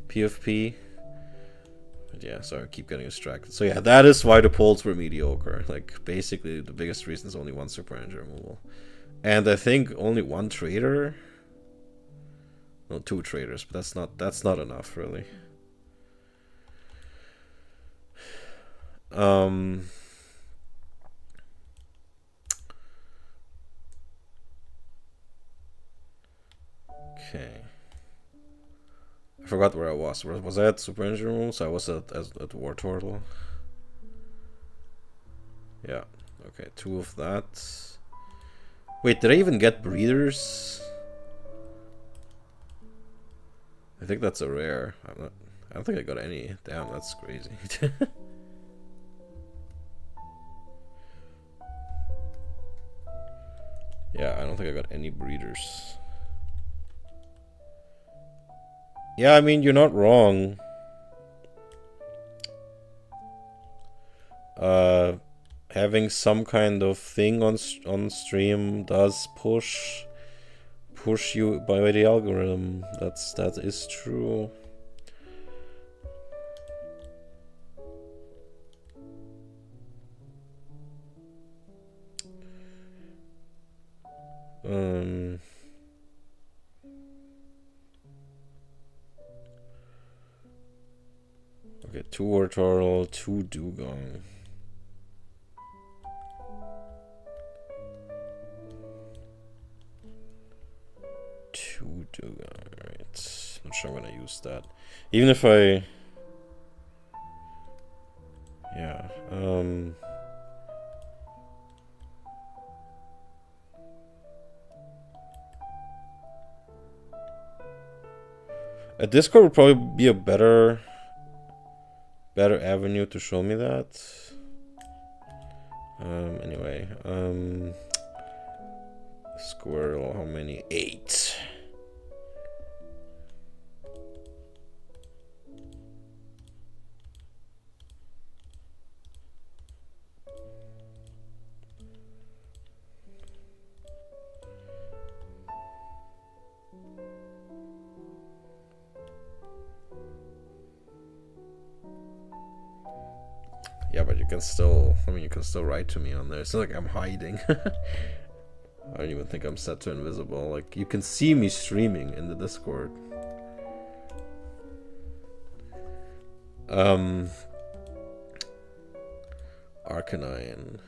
PFP. But yeah, sorry, I keep getting distracted. So yeah, that is why the polls were mediocre. Like, basically the biggest reason is only 1 super energy removal. And I think only 1 trader. No, 2 traders, but that's not enough really. Okay. I forgot where I was. Was I at Super Engine Room? So I was at War Turtle. Yeah. Okay, 2 of that. Wait, did I even get breeders? I think that's a rare. I don't think I got any. Damn, that's crazy. Yeah, I don't think I got any breeders. Yeah, I mean, you're not wrong. Having some kind of thing on stream does push you by the algorithm. That is true. Okay, 2 Wartortle, 2 Dugong. Alright. Not sure I'm gonna use that. Even if I... Yeah, a Discord would probably be a better avenue to show me that. Anyway, squirrel, how many? 8. but you can still, I mean, you can still write to me on there. It's not like I'm hiding. I don't even think I'm set to invisible. Like, you can see me streaming in the Discord. Arcanine.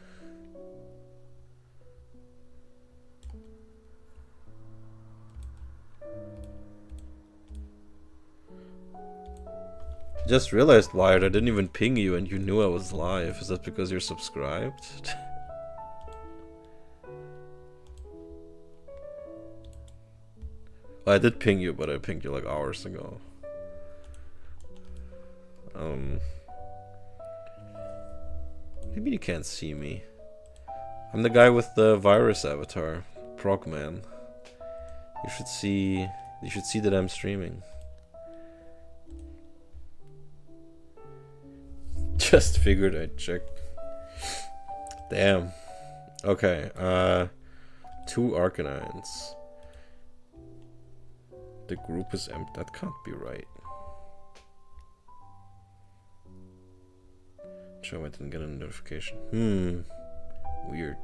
Just realized, Wired, I didn't even ping you and you knew I was live. Is that because you're subscribed? Well, I did ping you, but I pinged you like hours ago. Maybe you can't see me. I'm the guy with the virus avatar, Progman. You should see that I'm streaming. Just figured I'd check. Damn. Okay, 2 Arcanines. The group is empty. That can't be right. Sure, I didn't get a notification. Weird.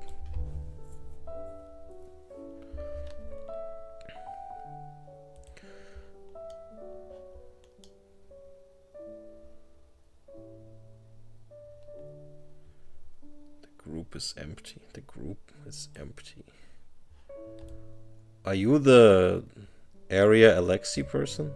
The group is empty. The group is empty. Are you the area Alexi person?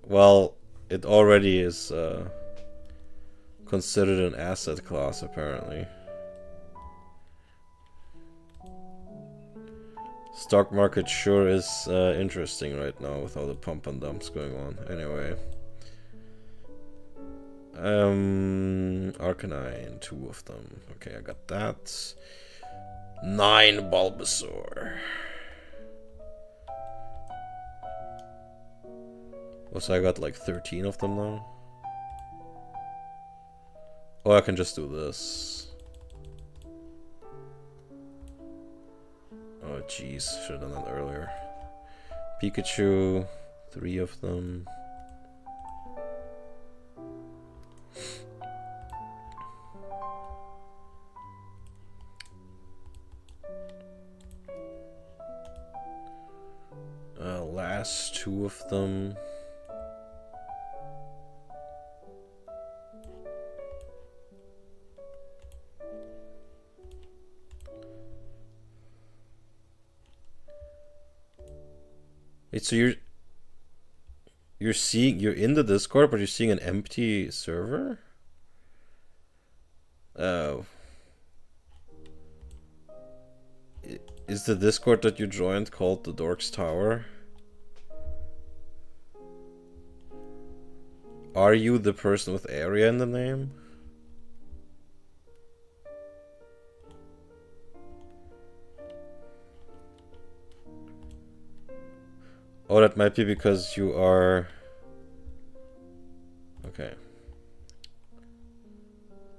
Well, it already is considered an asset class, apparently. Stock market sure is interesting right now with all the pump and dumps going on. Anyway. Arcanine, 2 of them. Okay, I got that. 9 Bulbasaur. So I got like 13 of them now. Oh, I can just do this. Oh jeez, should have done that earlier. Pikachu, 3 of them. Last 2 of them. Wait, so you're in the Discord, but you're seeing an empty server? Oh. Is the Discord that you joined called the Dorks Tower? Are you the person with area in the name? Oh, that might be because you are... Okay.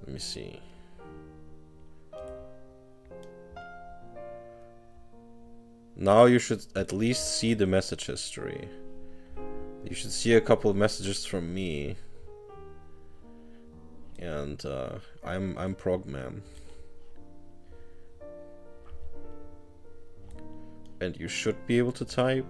Let me see. Now you should at least see the message history. You should see a couple of messages from me. And I'm Progman. And you should be able to type.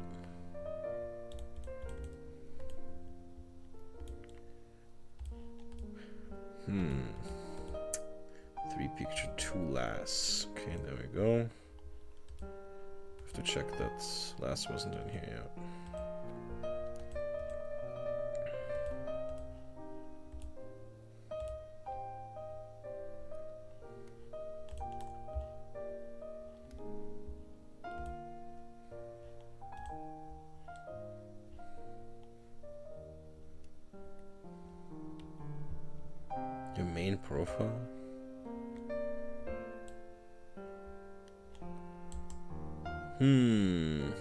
3 picture 2 last. Okay, there we go. Have to check that last wasn't in here yet. Your main profile? Hmm.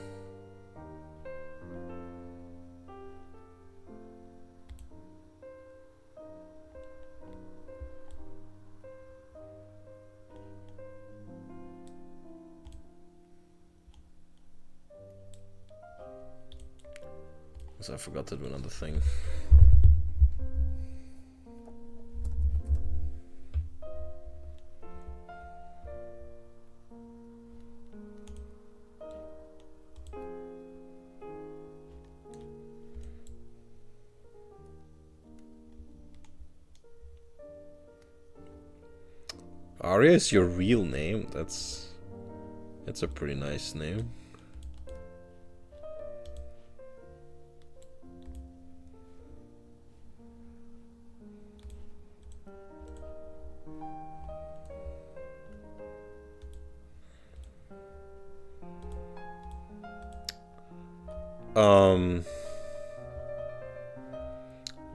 I forgot to do another thing. Arya is your real name? That's a pretty nice name.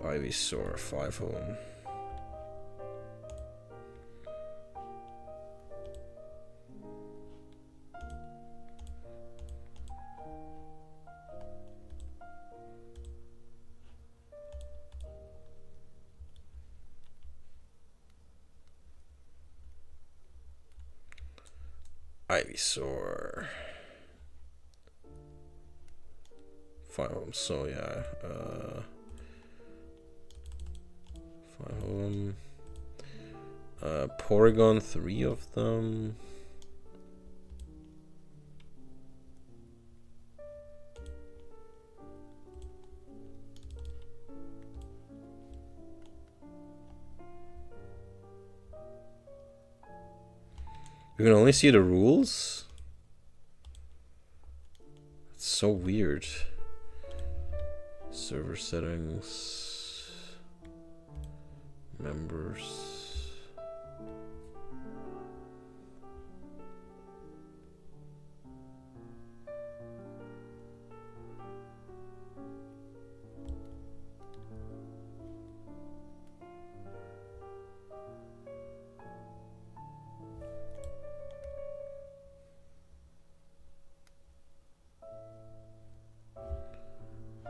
Ivysaur, 5 of them. Ivysaur. 5 of them, so yeah. 5 of them. Porygon, 3 of them. You can only see the rules? It's so weird. Server settings. Members.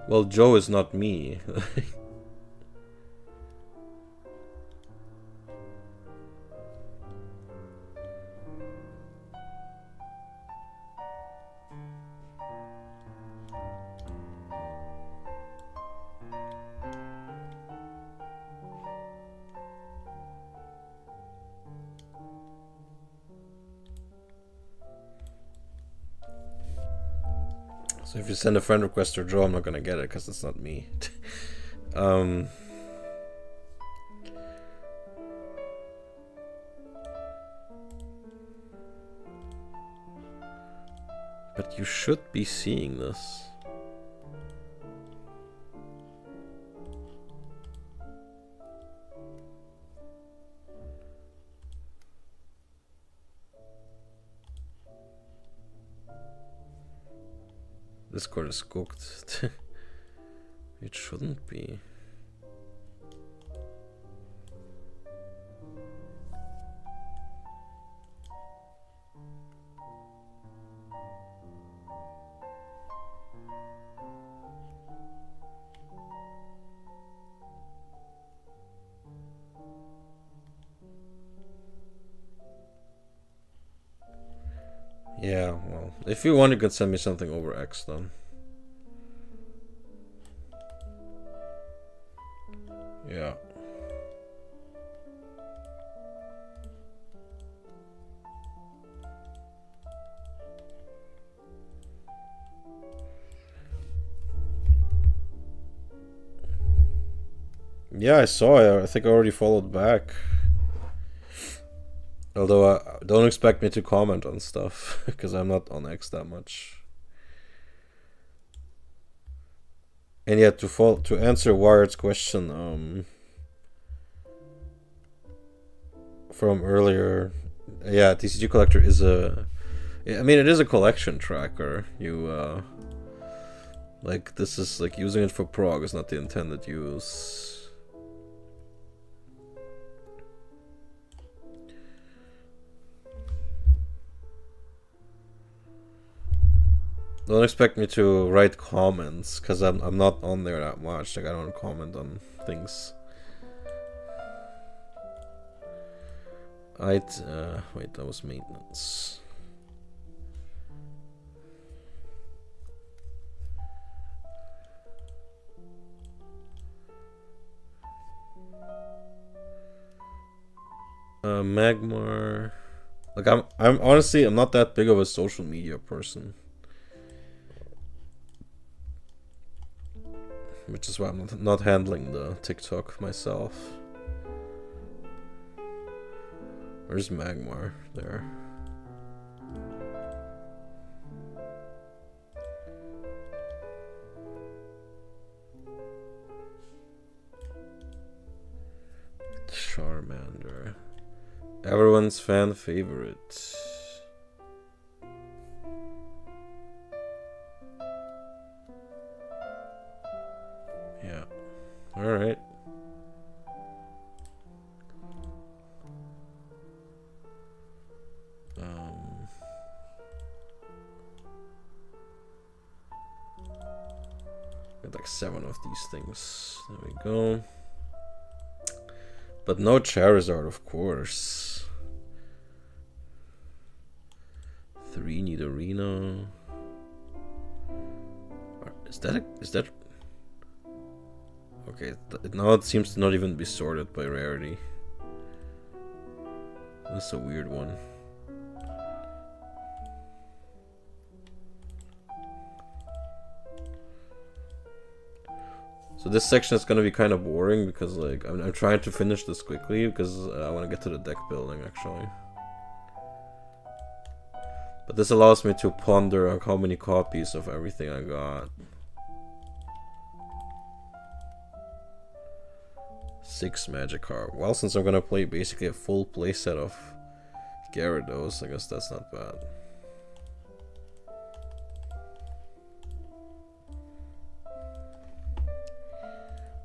Well, Joe is not me. So if you send a friend request to Joe, I'm not gonna get it because it's not me. But you should be seeing this. Discord is cooked. It shouldn't be. Yeah, well, if you want, you could send me something over X then. Yeah. Yeah, I saw it. I think I already followed back. Although don't expect me to comment on stuff because I'm not on X that much. And yeah, to answer Wired's question from earlier, yeah, TCG Collector is a, I mean, it is a collection tracker. You like, this is like using it for prog is not the intended use. Don't expect me to write comments, because I'm not on there that much. Like, I don't comment on things. Wait, that was maintenance. Magmar. Like, I'm honestly, I'm not that big of a social media person, which is why I'm not handling the TikTok myself. Where's Magmar? There. Charmander. Everyone's fan favorite. Yeah. Alright. Got like 7 of these things. There we go. But no Charizard, of course. 3 need Arena. Is that? Okay, now it seems to not even be sorted by rarity. That's a weird one. So this section is gonna be kind of boring because like I'm trying to finish this quickly because I want to get to the deck building actually. But this allows me to ponder on how many copies of everything I got. 6 Magikarp. Well, since I'm gonna play basically a full playset of Gyarados, I guess that's not bad.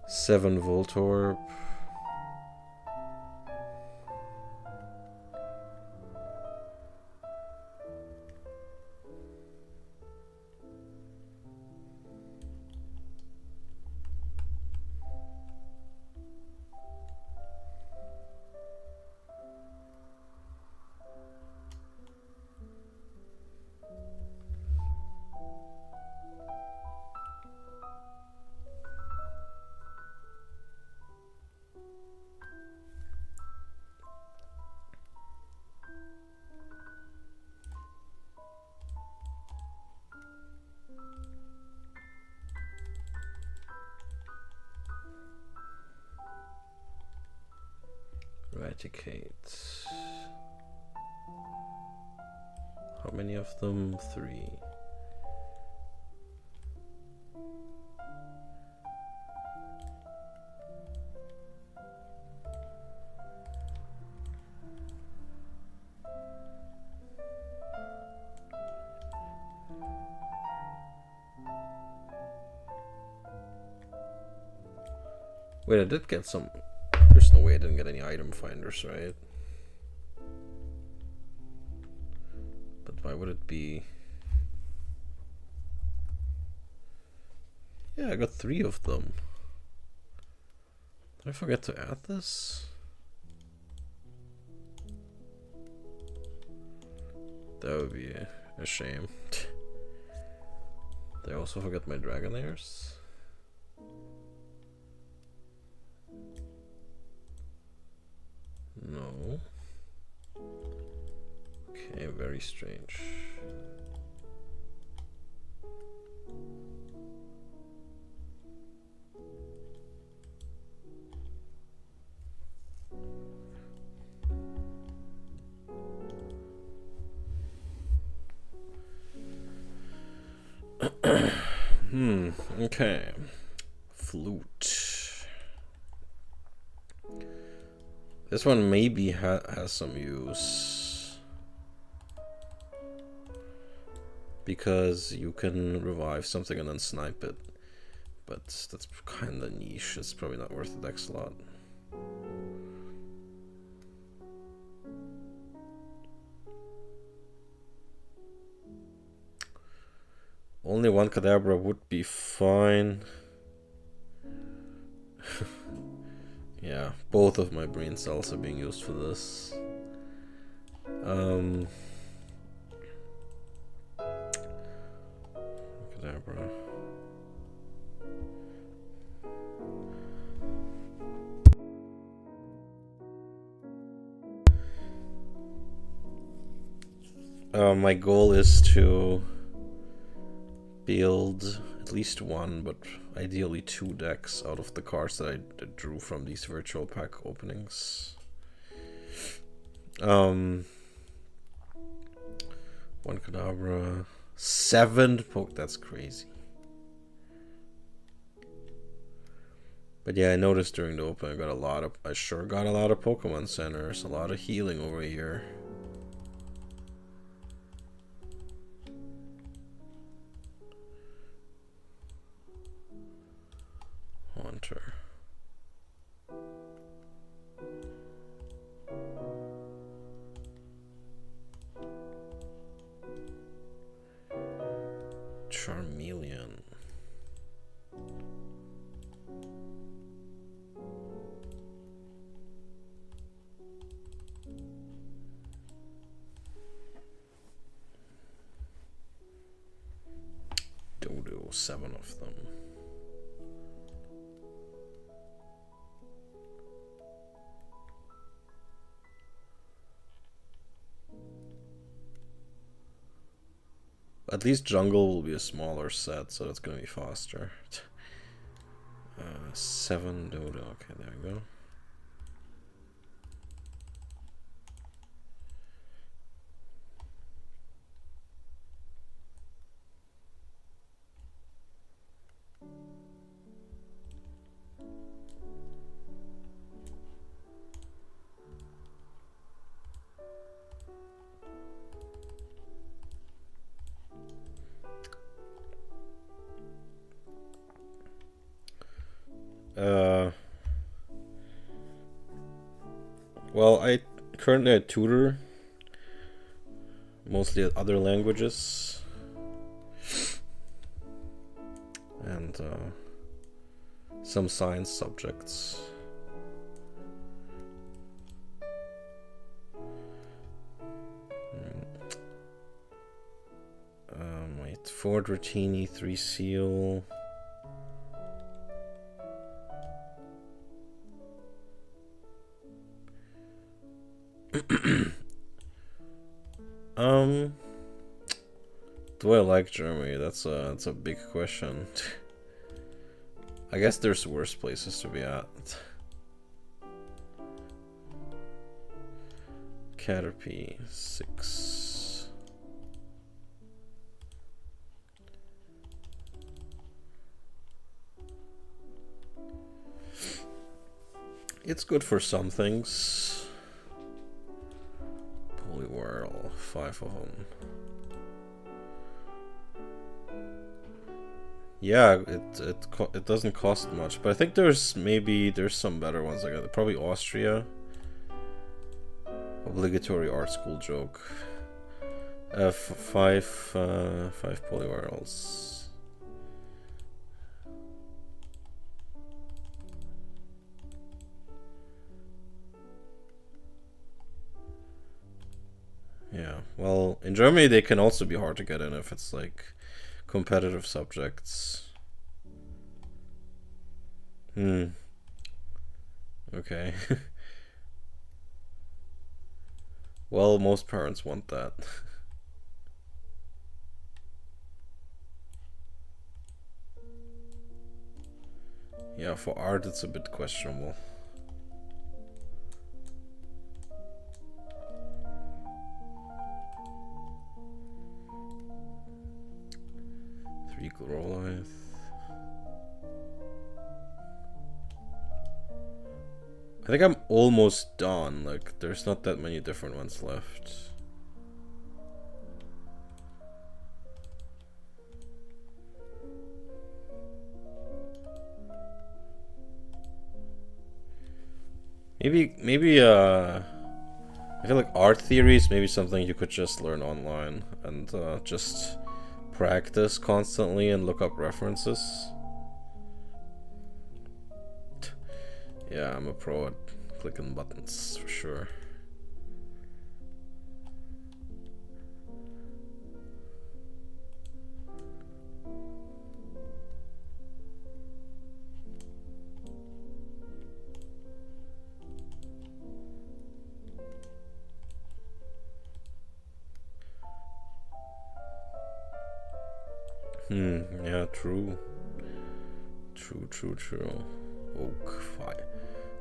Seven Voltorb. Eradicate. How many of them? 3. Wait, I did get some. There's no way I didn't get any item finders, right? But why would it be? Yeah, I got 3 of them. Did I forget to add this? That would be a shame. Did I also forget my Dragonairs? No. Okay, very strange. Okay. Flute. This one maybe has some use. Because you can revive something and then snipe it. But that's kinda niche. It's probably not worth the deck slot. Only one Kadabra would be fine. Yeah, both of my brain cells are being used for this. Kadabra. My goal is to build at least one, but ideally 2 decks out of the cards that I drew from these virtual pack openings. One Kadabra, 7 poke. That's crazy. But yeah, I noticed during the open I sure got a lot of Pokemon centers, a lot of healing over here. Haunter. Charmeleon. Dodo, 7 of them. At least jungle will be a smaller set, so it's gonna be faster. 7 Dodo. Okay, there we go. Well, I currently tutor mostly other languages and some science subjects. Wait, 4 Dratini, 3 Seal. Do I like Germany? That's a big question. I guess there's worse places to be at. Caterpie, 6. It's good for some things. Poliwhirl, 5 of them. Yeah, it doesn't cost much, but I think there's some better ones. Like probably Austria. Obligatory art school joke. 5 Poliwhirls. Yeah, well, in Germany they can also be hard to get in if it's like competitive subjects. Okay. Well, most parents want that. Yeah, for art it's a bit questionable. Relive. I think I'm almost done. Like, there's not that many different ones left. Maybe I feel like art theory is maybe something you could just learn online and just practice constantly and look up references. Yeah, I'm a pro at clicking buttons for sure. Yeah, true. True. Oak,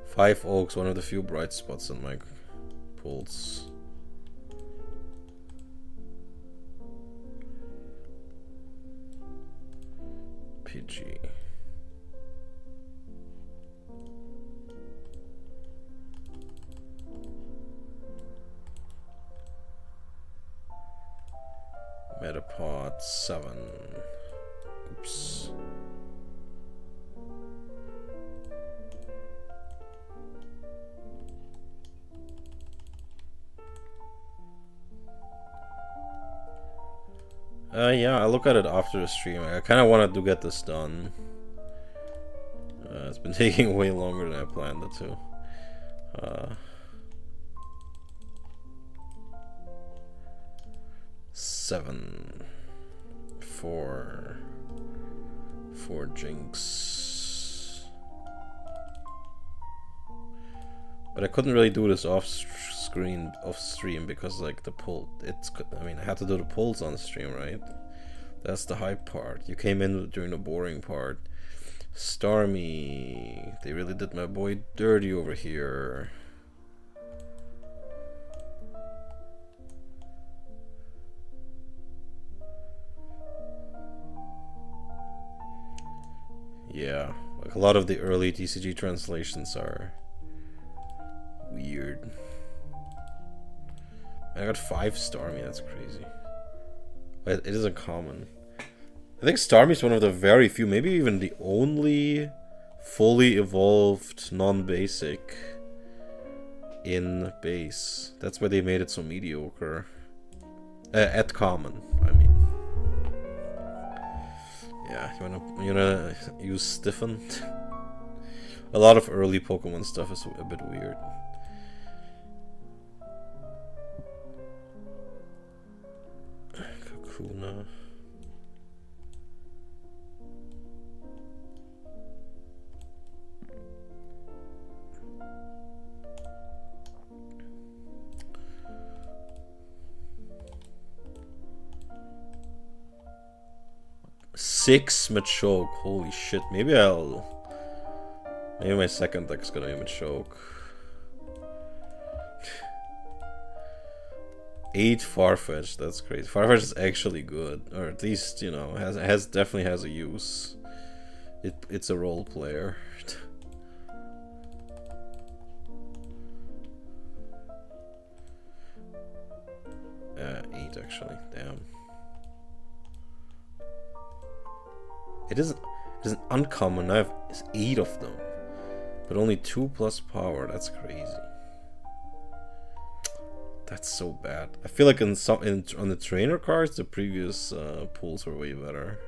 five oaks, one of the few bright spots in my pulls. PG. Metapod 7. Oops. Yeah, I look at it after the stream. I kind of wanted to get this done. It's been taking way longer than I planned it to. 7 4 Jinx. But I couldn't really do this off stream because like the pull, I mean, I had to do the pulls on stream, right? That's the hype part. You came in during the boring part. Stormy, they really did my boy dirty over here. Yeah, like a lot of the early TCG translations are weird. I got 5 Stormy, that's crazy. But it isn't common. I think Stormy is one of the very few, maybe even the only fully evolved non-basic in base. That's why they made it so mediocre. At common, I mean. Yeah, you wanna use stiffened? A lot of early Pokemon stuff is a bit weird. Kakuna. Six Machoke, holy shit. Maybe my second deck's gonna be Machoke. 8 Farfetch, that's crazy. Farfetch is actually good, or at least, you know, definitely has a use. It's a role player. 8 actually, damn. It is an uncommon. I have 8 of them, but only 2 plus power. That's crazy. That's so bad. I feel like on the trainer cards, the previous pulls were way better.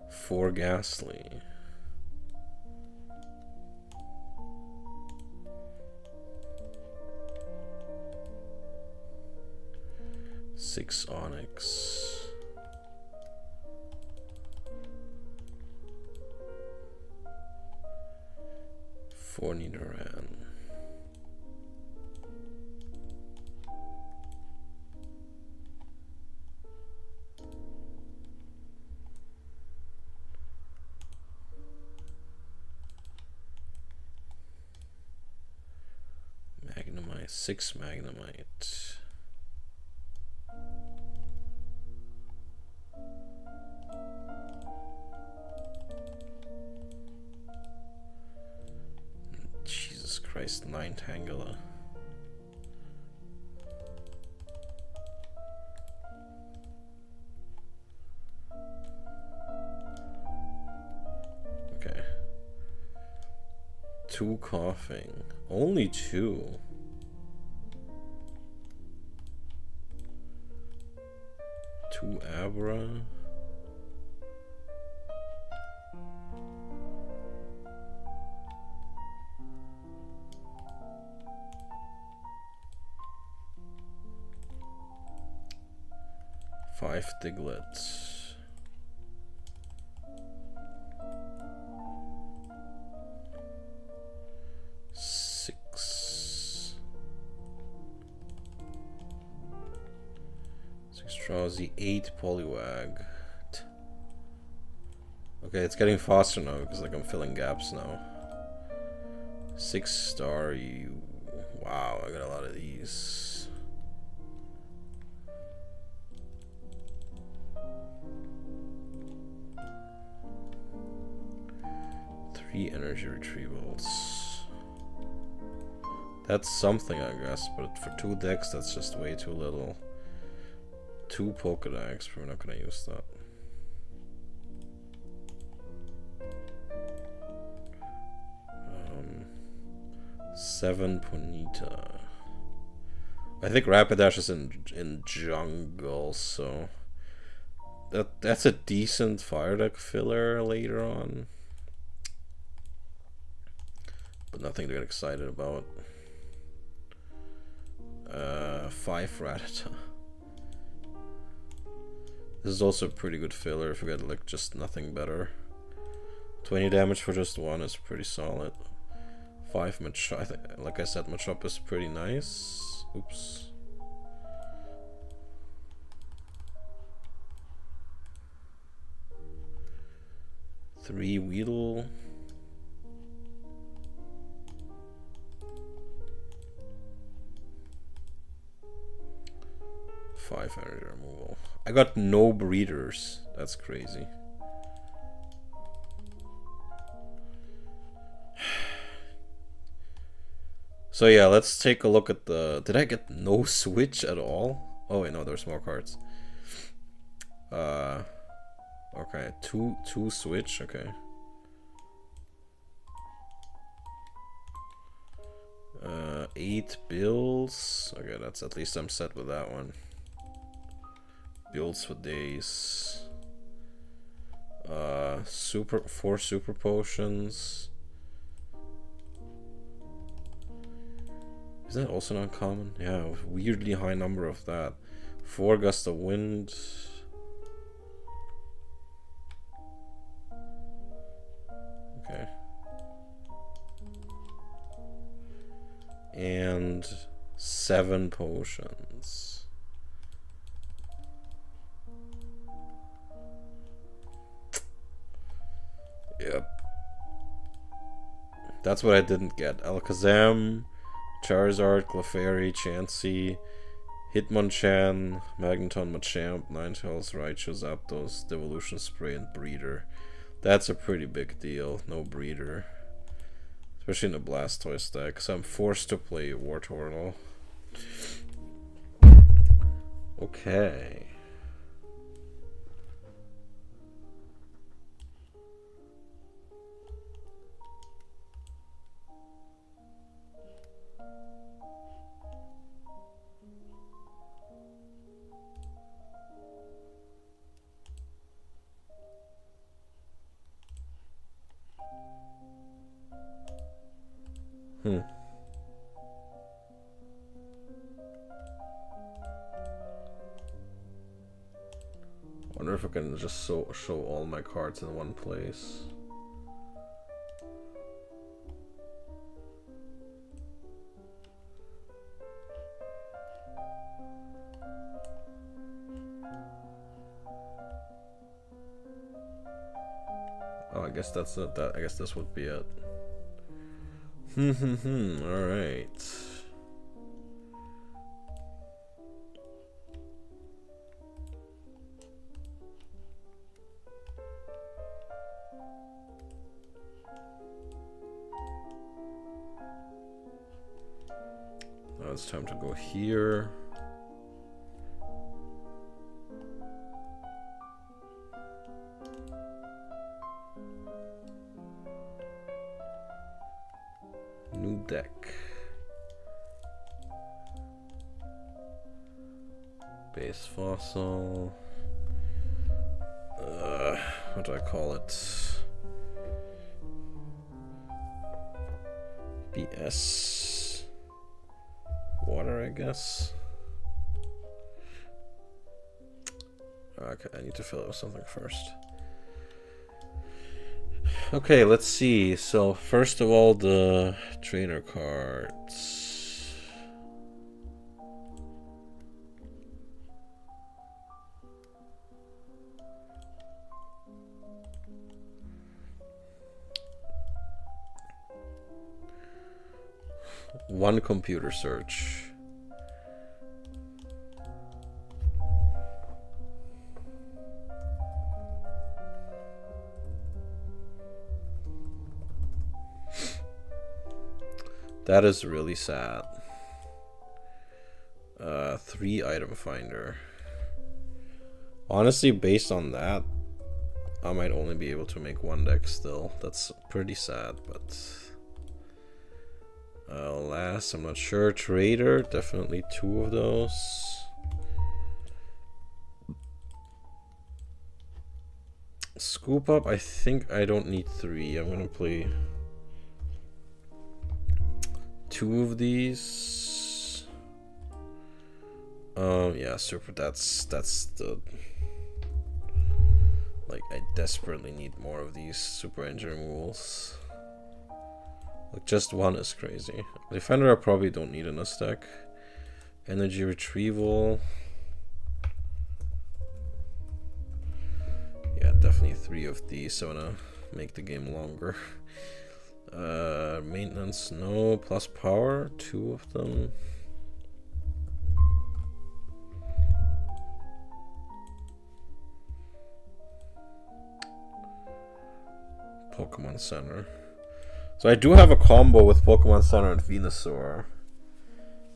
For Ghastly. 6 Onyx. For Nidoran. Magnemite, 6 Magnemite. Jesus Christ, 9 Tangela. Okay. 2 coughing. Only 2. Two Abra. Five Diglets. Six Drowsy. 8 Poliwag. Okay, it's getting faster now because like I'm filling gaps now. 6 star. You. Wow, I got a lot of these. Energy retrievals. That's something, I guess, but for 2 decks, that's just way too little. 2 Pokédex, we're not gonna use that. Seven Ponyta. I think Rapidash is in jungle, so that's a decent fire deck filler later on. But nothing to get excited about. 5 Rattata. This is also a pretty good filler if you get like just nothing better. 20 damage for just 1 is pretty solid. 5 Machop. I think, like I said, Machop is pretty nice. Oops. Three Weedle. 5 energy removal. I got no breeders. That's crazy. So yeah, let's take a look at the... Did I get no switch at all? Oh wait, no, there's more cards. Okay, two switch, okay. 8 bills. Okay, that's at least I'm set with that one. Builds for days. 4 super potions. Is that also not common? Yeah, weirdly high number of that. 4 gust of wind. Okay. And 7 potions. Yep. That's what I didn't get. Alakazam, Charizard, Clefairy, Chansey, Hitmonchan, Magneton, Machamp, Ninetales, Raichu, Zapdos, Devolution Spray, and Breeder. That's a pretty big deal. No Breeder. Especially in a Blastoise deck, so I'm forced to play Wartortle. Okay. Wonder if I can just show all my cards in one place. Oh, I guess that's it. I guess this would be it. All right. Now it's time to go here. New deck. Base fossil. What do I call it? BS. Water, I guess. Okay, I need to fill it with something first. Okay, let's see. So, first of all, the trainer cards. One computer search. That is really sad. 3 item finder. Honestly, based on that, I might only be able to make 1 deck still. That's pretty sad, but alas, I'm not sure. Trader, definitely 2 of those. Scoop up, I think I don't need 3. I'm gonna play 2 of these. Yeah, super. That's the, like, I desperately need more of these super engine removals. Like, just 1 is crazy. Defender I probably don't need in this deck. Energy retrieval. Yeah, definitely 3 of these. So I'm gonna make the game longer. Maintenance, no. Plus power, 2 of them. Pokemon Center. So I do have a combo with Pokemon Center and Venusaur,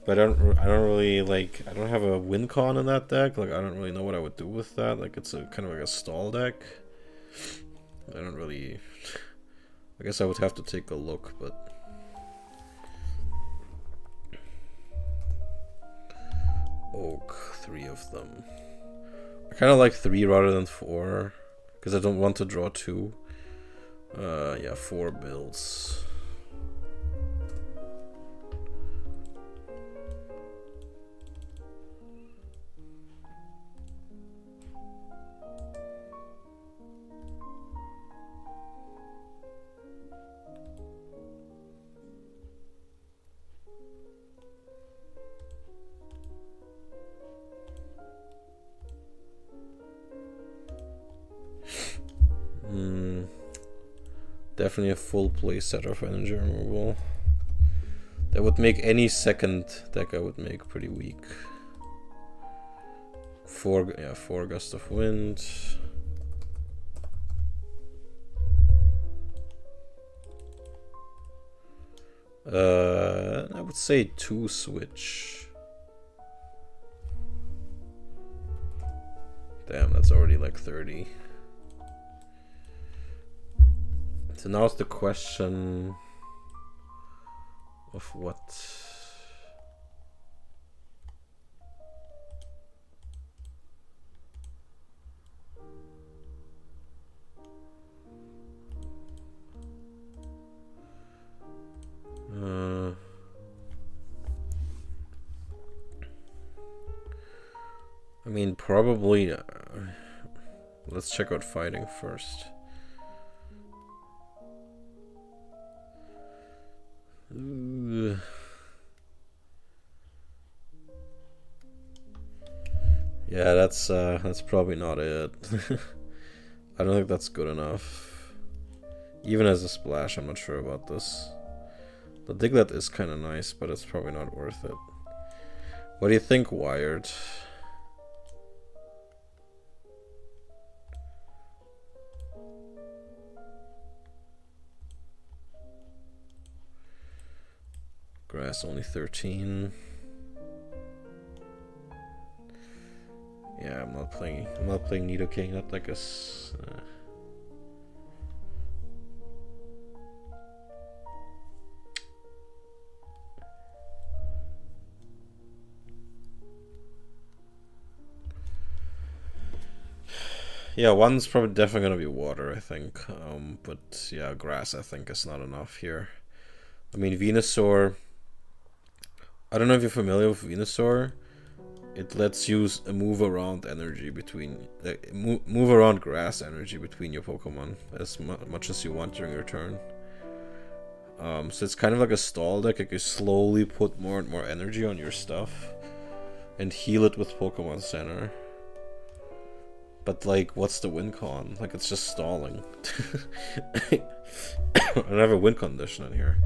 but I don't really like. I don't have a win con in that deck. Like, I don't really know what I would do with that. Like, it's a kind of like a stall deck. I don't really. I guess I would have to take a look, but Oak, 3 of them. I kind of like 3 rather than 4 because I don't want to draw 2. Yeah, 4 builds. Definitely a full play set of energy removal. That would make any second deck I would make pretty weak. 4 gust of wind. I would say 2 switch. Damn, that's already like 30. So now it's the question of what. I mean, probably. Let's check out fighting first. Yeah, that's probably not it. I don't think that's good enough. Even as a splash, I'm not sure about this. The Diglett is kind of nice, but it's probably not worth it. What do you think, Wired? Grass only 13. Yeah, I'm not playing Nidoking. That like a. Yeah, one's probably definitely gonna be water, I think. But yeah, grass I think is not enough here. I mean, Venusaur. I don't know if you're familiar with Venusaur. It lets you move around energy between, move around grass energy between your Pokemon as much as you want during your turn. So it's kind of like a stall deck. You can slowly put more and more energy on your stuff and heal it with Pokemon Center. But like, what's the win con? Like, it's just stalling. I don't have a win condition in here.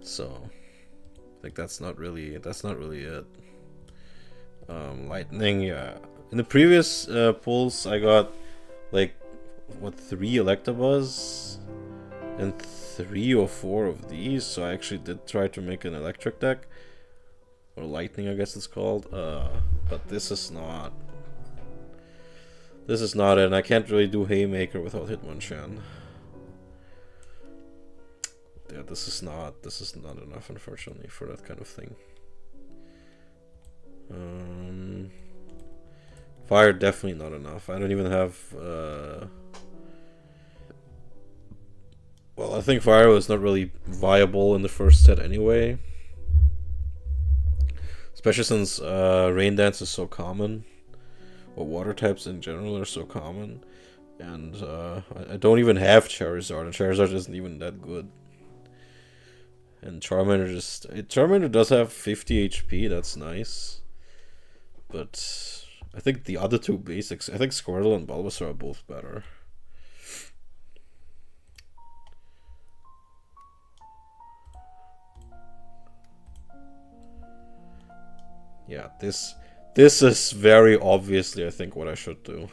So, like, that's not really it. Lightning, yeah. In the previous pulls, I got like what 3 Electabuzz and 3 or 4 of these. So I actually did try to make an electric deck, or lightning, I guess it's called. But this is not. This is not it. And I can't really do Haymaker without Hitmonchan. Yeah, this is not enough, unfortunately, for that kind of thing. Fire definitely not enough. I don't even have well, I think fire was not really viable in the first set anyway. Especially since Rain Dance is so common. Or water types in general are so common. And I don't even have Charizard, and Charizard isn't even that good. And Charmander does have 50 HP, that's nice. But I think the other two basics, I think Squirtle and Bulbasaur are both better. Yeah, this is very obviously, I think, what I should do.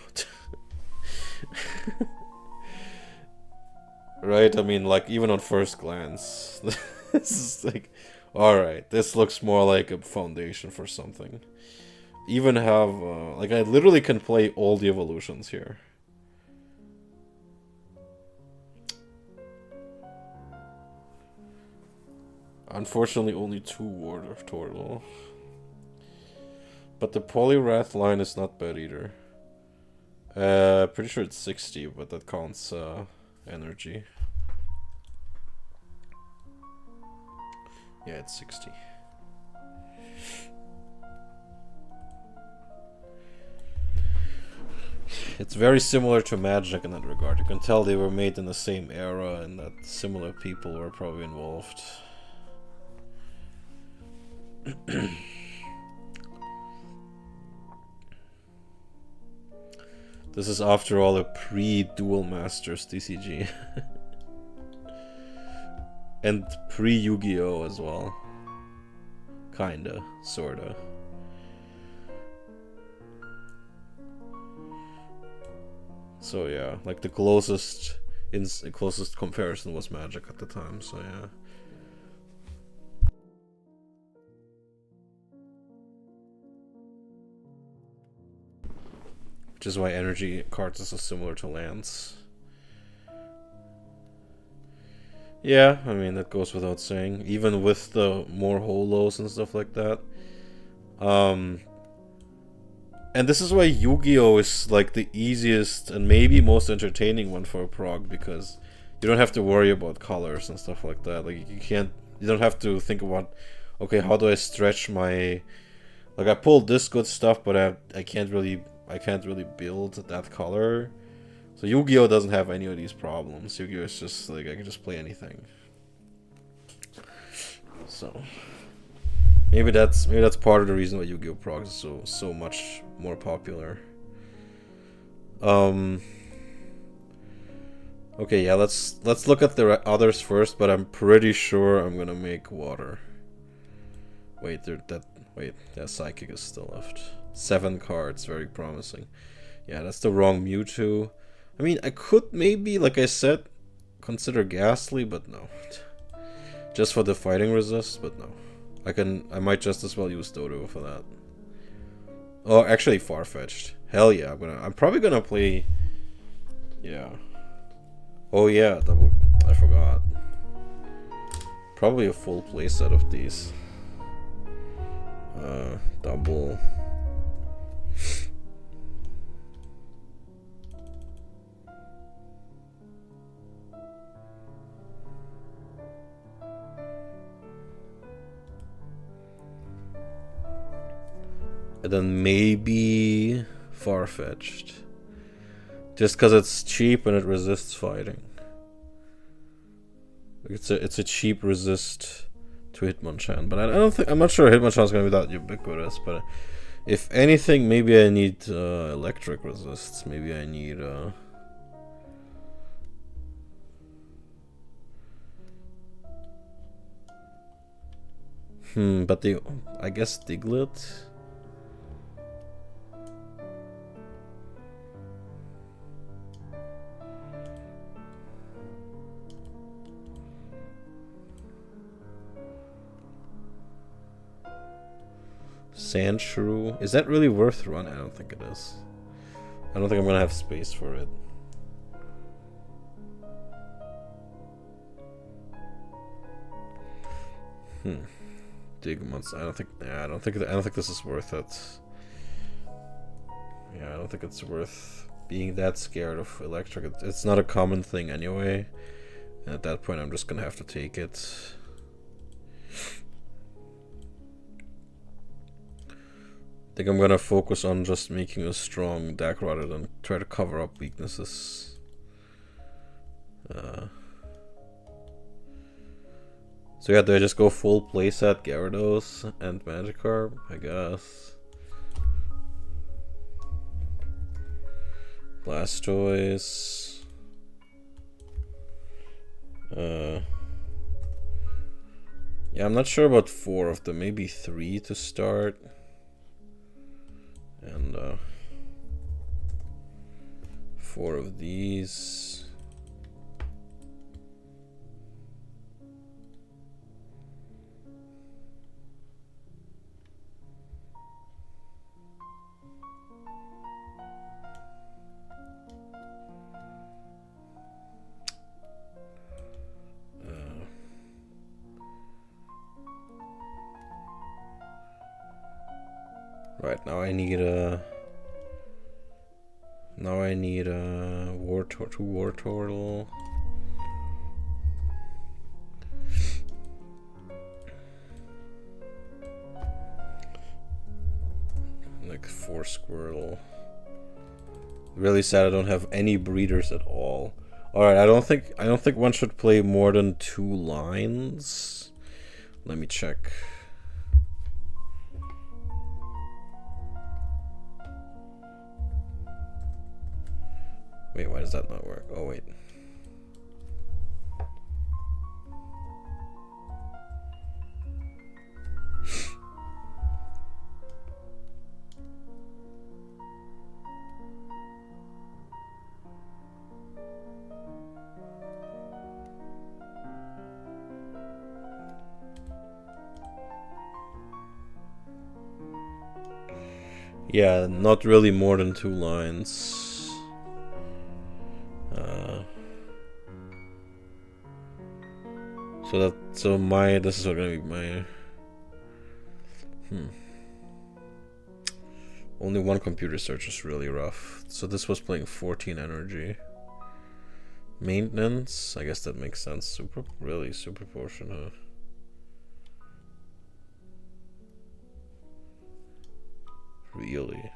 Right? I mean, like, even on first glance. This is like, alright, this looks more like a foundation for something. Even have, like, I literally can play all the evolutions here. Unfortunately, only 2 Water Turtle. But the Poliwrath line is not bad either. Pretty sure it's 60, but that counts energy. Yeah, it's 60. It's very similar to Magic in that regard. You can tell they were made in the same era and that similar people were probably involved. This is, after all, a pre-Duel Masters TCG. And pre-Yu-Gi-Oh! As well. Kinda. Sorta. So yeah, like the closest comparison was Magic at the time, so yeah. Which is why energy cards is so similar to lands. Yeah, I mean, that goes without saying. Even with the more holos and stuff like that. And this is why Yu-Gi-Oh! Is like the easiest and maybe most entertaining one for a prog, because you don't have to worry about colors and stuff like that. Like, you don't have to think about, okay, how do I stretch my, like, I pulled this good stuff, but I can't really build that color. So Yu-Gi-Oh! Doesn't have any of these problems. Yu-Gi-Oh! Is just like, I can just play anything. So maybe that's part of the reason why Yu-Gi-Oh! Prog is so much more popular. Okay, yeah, let's look at the others first, but I'm pretty sure I'm gonna make water. Wait, that Psychic is still left. 7 cards, very promising. Yeah, that's the wrong Mewtwo. I mean, I could maybe, like I said, consider Ghastly, but no. Just for the fighting resist, but no. I might just as well use Dodo for that. Oh, actually, Farfetch'd. Hell yeah, I'm probably gonna play. Yeah. Oh yeah, I forgot. Probably a full playset of these. Double. And then maybe Far-Fetched. Just because it's cheap and it resists fighting. It's a cheap resist to Hitmonchan, but I'm not sure Hitmonchan is gonna be that ubiquitous. But if anything, maybe I need electric resists. Maybe I need but I guess Diglett. Sandshrew. Is that really worth running? I don't think it is. I don't think I'm gonna have space for it. Digmonts. I don't think this is worth it. Yeah, I don't think it's worth being that scared of electric. It's not a common thing anyway. And at that point, I'm just gonna have to take it. I think I'm gonna focus on just making a strong deck rather than try to cover up weaknesses. So yeah, do I just go full playset Gyarados and Magikarp? I guess. Blastoise. Yeah, I'm not sure about 4 of them. Maybe 3 to start. And 4 of these. Right, now I need a two Wartortle. Like 4 Squirtle. Really sad I don't have any breeders at all. Alright, I don't think one should play more than 2 lines. Let me check. Wait, why does that not work? Oh, wait. Yeah, not really more than 2 lines. This is gonna be my only 1 computer search is really rough. So this was playing 14 energy. Maintenance, I guess that makes sense. Super potion, huh? Really?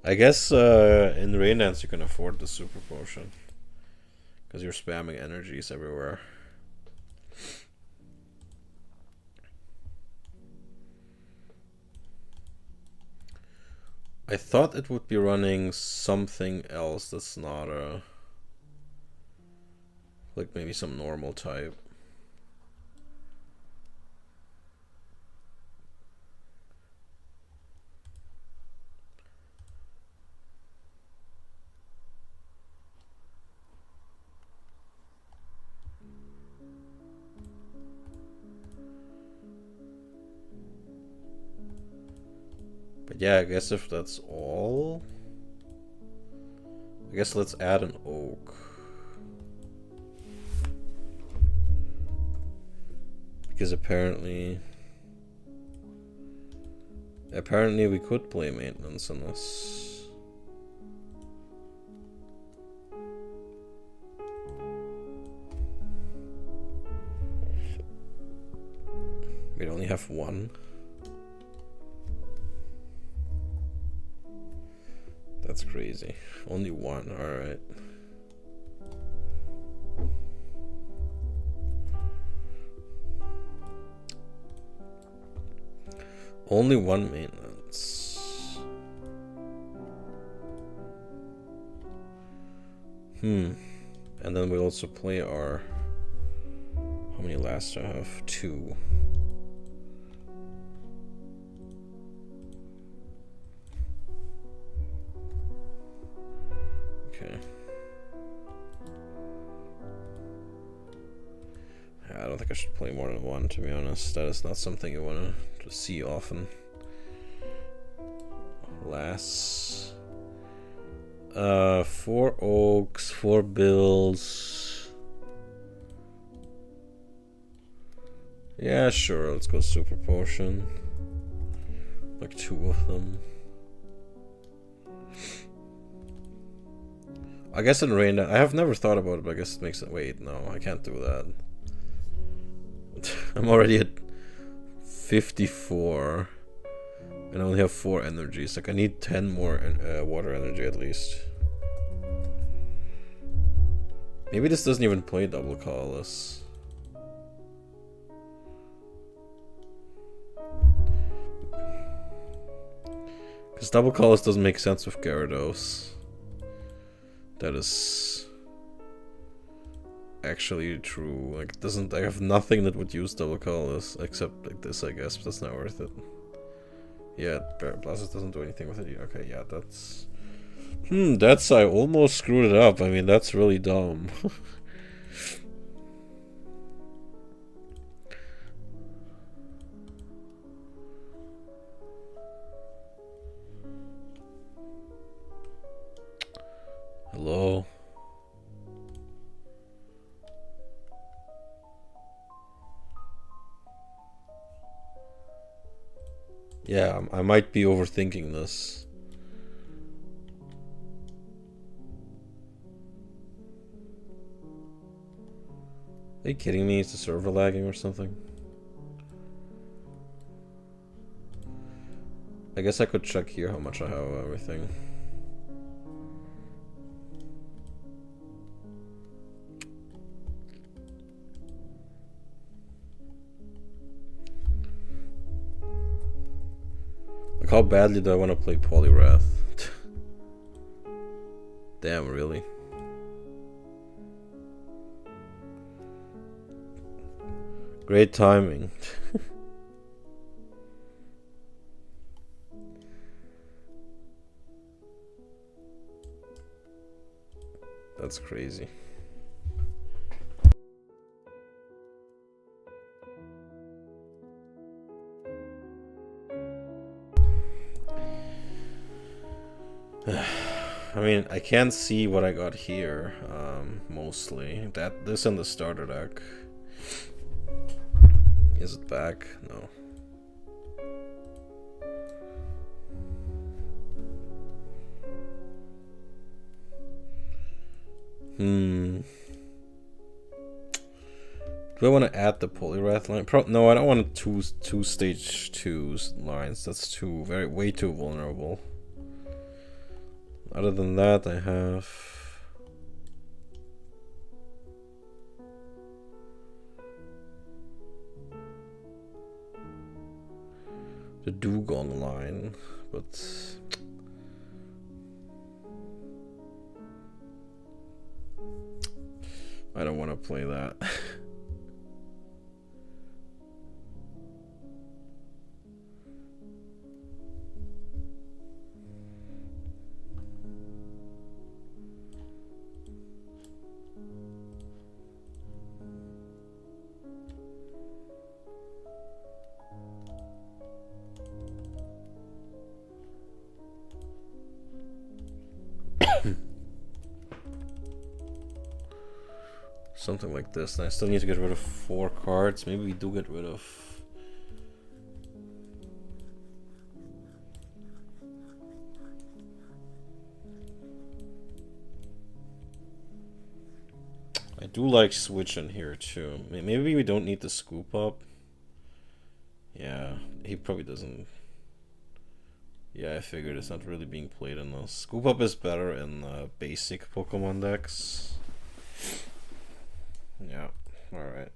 I guess in Rain Dance you can afford the super potion. Because you're spamming energies everywhere. I thought it would be running something else that's not a... like maybe some normal type. But yeah, I guess if that's all, I guess let's add an oak. Because apparently Apparently we could play maintenance on this. We only have one. That's crazy. Only one, alright. Only one maintenance. And then we also play our... How many last do I have? 2. Okay. I don't think I should play more than one, to be honest. That is not something you want to see often. Last. 4 oaks, 4 bills. Yeah, sure, let's go super potion. Like 2 of them. I guess in rain, I have never thought about it, but I guess it makes it. Wait, no, I can't do that. I'm already at 54. And I only have 4 energies. Like, I need 10 more water energy at least. Maybe this doesn't even play double colorless. Because double colorless doesn't make sense with Gyarados. That is actually true. Like, doesn't I have nothing that would use double colorless except like this, I guess, but that's not worth it. Yeah, Blastoise doesn't do anything with it. Okay, yeah, that's... that's... I almost screwed it up. I mean, that's really dumb. Hello? Yeah, I might be overthinking this. Are you kidding me? Is the server lagging or something? I guess I could check here how much I have of everything. Like, how badly do I want to play Poliwrath? Damn, really? Great timing. That's crazy. I mean, I can't see what I got here, mostly. This and the starter deck. Is it back? No. Do I want to add the Poliwrath line? No, I don't want two stage 2 lines. That's way too vulnerable. Other than that, I have the Dugong line, but I don't want to play that. Something like this, and I still need to get rid of 4 cards. Maybe we do get rid of... I do like Switch in here too. Maybe we don't need the scoop up. Yeah, he probably doesn't. Yeah, I figured it's not really being played in this. Scoop up is better in basic Pokemon decks. Yeah, alright.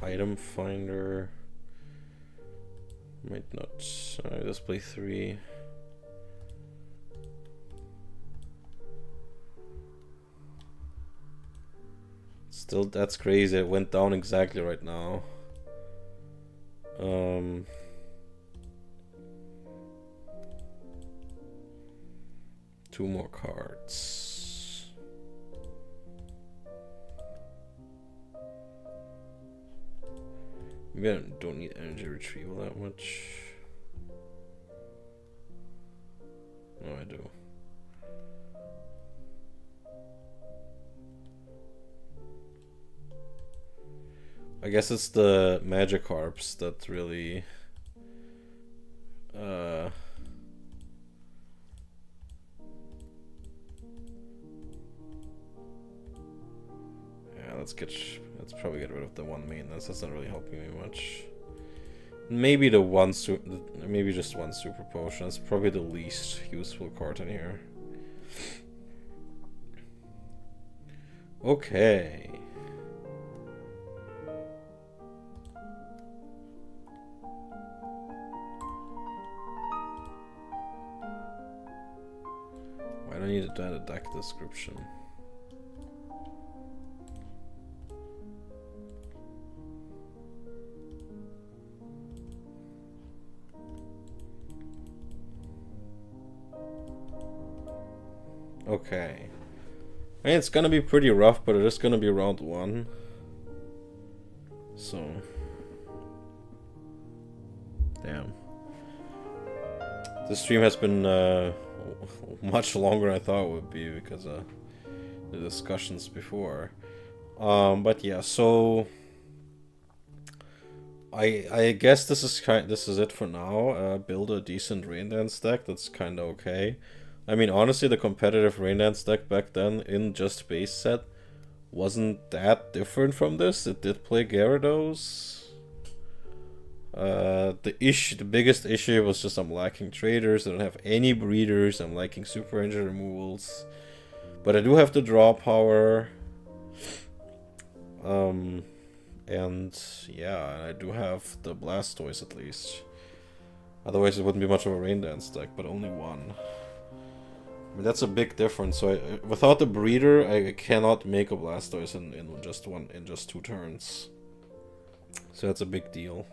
Item finder. Might not. Let's play 3. Still, that's crazy. It went down exactly right now. 2 more cards. Maybe I don't need energy retrieval that much. No, I do. I guess it's the Magikarps that really yeah, let's probably get rid of the 1 maintenance. That's not really helping me much. Maybe maybe just 1 super potion. That's probably the least useful card in here. Okay. Why do I need to add a deck description? Okay. I mean, it's gonna be pretty rough, but it is gonna be round 1. So. Damn. This stream has been much longer than I thought it would be because of the discussions before. But yeah, so I guess this is it for now. Build a decent Rain Dance deck that's kind of okay. I mean, honestly, the competitive Rain Dance deck back then in just base set wasn't that different from this. It did play Gyarados. The biggest issue was just I'm lacking traders. I don't have any breeders. I'm lacking super ranger removals, but I do have the draw power. And yeah, I do have the Blastoise at least. Otherwise, it wouldn't be much of a Rain Dance deck, but only 1. I mean, that's a big difference. So without the breeder, I cannot make a Blastoise in just 2 turns. So that's a big deal.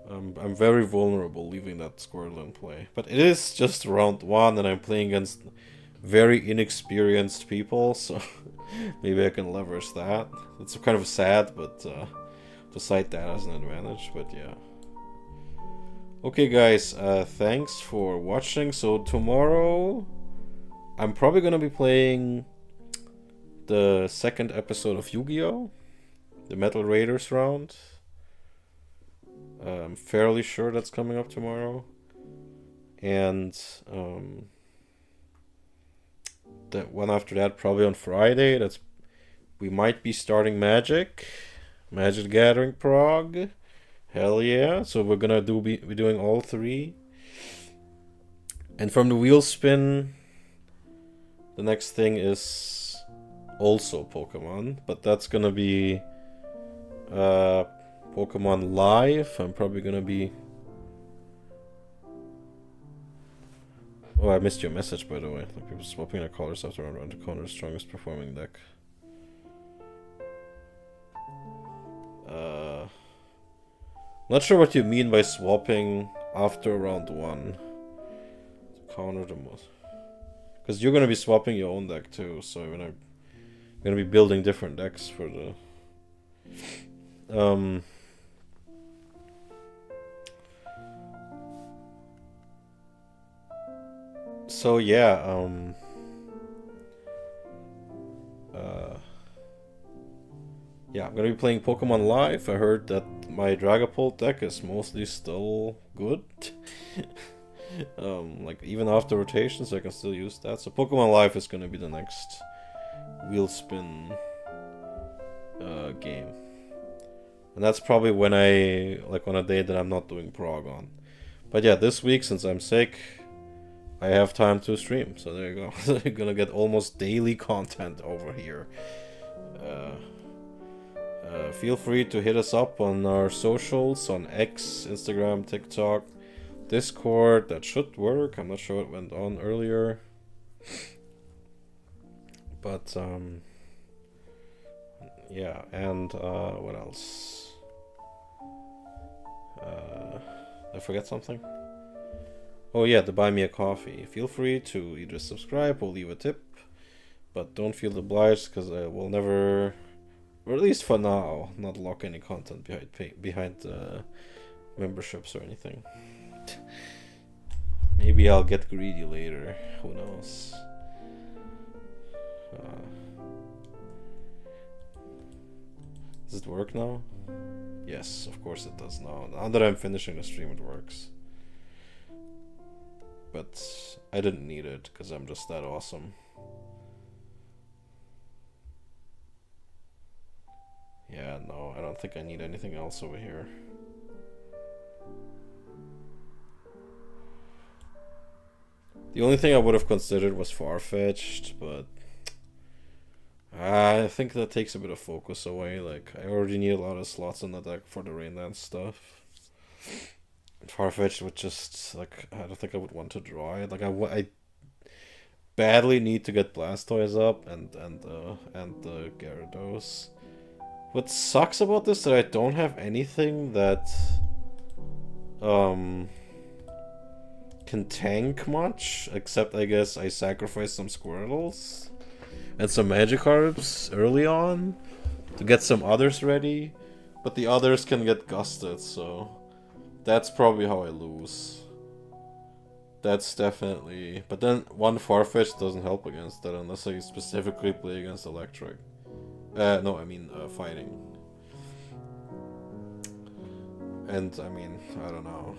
I'm very vulnerable leaving that Squirtle in play. But it is just round 1 and I'm playing against very inexperienced people, so maybe I can leverage that. It's kind of sad, but to cite that as an advantage, but yeah. Okay guys, thanks for watching. So tomorrow I'm probably gonna be playing the 2nd episode of Yu-Gi-Oh! The Metal Raiders round. I'm fairly sure that's coming up tomorrow. And the one after that probably on Friday. We might be starting Magic the Gathering Prog. Hell yeah. So we're gonna be doing all 3. And from the wheel spin, the next thing is also Pokemon, but that's gonna be Pokemon Live. I'm probably gonna be... Oh, I missed your message, by the way. Like, people swapping their colors after round to counter strongest performing deck. Not sure what you mean by swapping after round 1 to counter the most. Because you're gonna be swapping your own deck too, so you're gonna be building different decks for the. So yeah, yeah, I'm gonna be playing Pokemon Live. I heard that my Dragapult deck is mostly still good. Like even after rotations, I can still use that. So Pokemon Life is gonna be the next wheel spin game, and that's probably when I like on a day that I'm not doing prog on. But yeah, this week since I'm sick, I have time to stream. So there you go. You're gonna get almost daily content over here. Feel free to hit us up on our socials on X, Instagram, TikTok, Discord. That should work. I'm not sure what went on earlier. But yeah, and what else? Did I forget something? Oh yeah, to buy me a coffee. Feel free to either subscribe or leave a tip, but don't feel obliged because I will never, or at least for now, not lock any content behind memberships or anything. Maybe I'll get greedy later. Who knows? Does it work now? Yes, of course it does now. Now that I'm finishing the stream, it works. But I didn't need it because I'm just that awesome. Yeah, no, I don't think I need anything else over here. The only thing I would have considered was far-fetched, but I think that takes a bit of focus away. Like, I already need a lot of slots on the deck for the Rainland stuff. Farfetch'd would just, like, I don't think I would want to draw it. Like, I badly need to get Blastoise up and the Gyarados. What sucks about this is that I don't have anything that can tank much, except I guess I sacrificed some Squirtles and some Magikarps early on to get some others ready, but the others can get gusted, so that's probably how I lose. That's definitely... But then one Farfetch doesn't help against that unless I specifically play against Electric. No, I mean Fighting. And I mean, I don't know.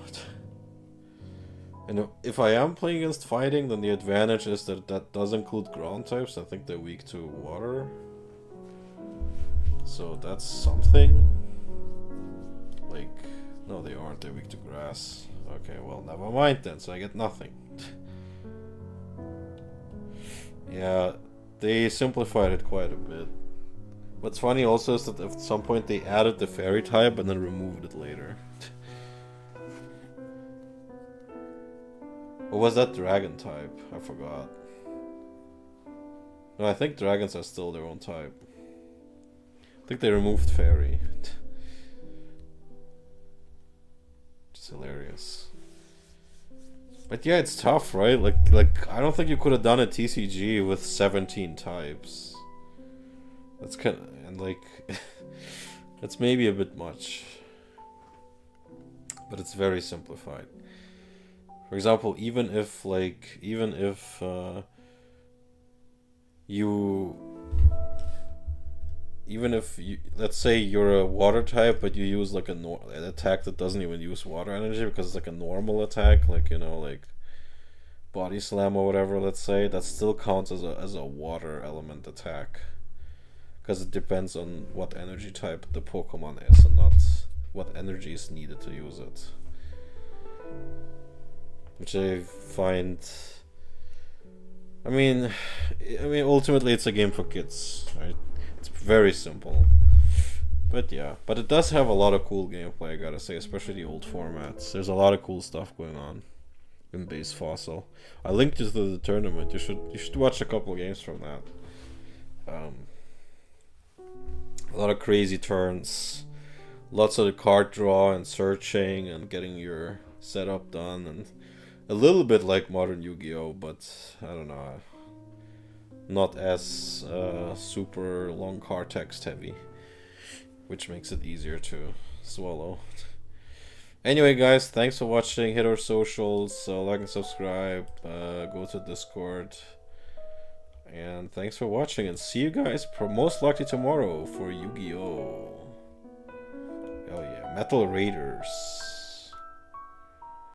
And if I am playing against Fighting, then the advantage is that that does include ground types. I think they're weak to water. So that's something. Like... No, they aren't. They're weak to grass. Okay, well, never mind then. So I get nothing. Yeah, they simplified it quite a bit. What's funny also is that at some point they added the fairy type and then removed it later. Or was that dragon type? I forgot. No, I think dragons are still their own type. I think they removed fairy. Hilarious. But yeah, it's tough, right? Like I don't think you could have done a TCG with 17 types. That's kind of, and like that's maybe a bit much. But it's very simplified. For example, even if let's say you're a water type, but you use like an attack that doesn't even use water energy because it's like a normal attack, like, you know, like body slam or whatever, let's say, that still counts as a water element attack because it depends on what energy type the Pokemon is and not what energy is needed to use it, which I find, I mean ultimately it's a game for kids, right? It's very simple. But yeah, but it does have a lot of cool gameplay, I gotta say, especially the old formats. There's a lot of cool stuff going on in Base Fossil. I linked you to the tournament. You should watch a couple of games from that. A lot of crazy turns, lots of the card draw and searching and getting your setup done, and a little bit like modern Yu-Gi-Oh, but I don't know, not as super long card text heavy, which makes it easier to swallow. Anyway guys, thanks for watching. Hit our socials, like and subscribe, go to Discord, and thanks for watching, and see you guys most likely tomorrow for Yu-Gi-Oh! Hell yeah, Metal Raiders.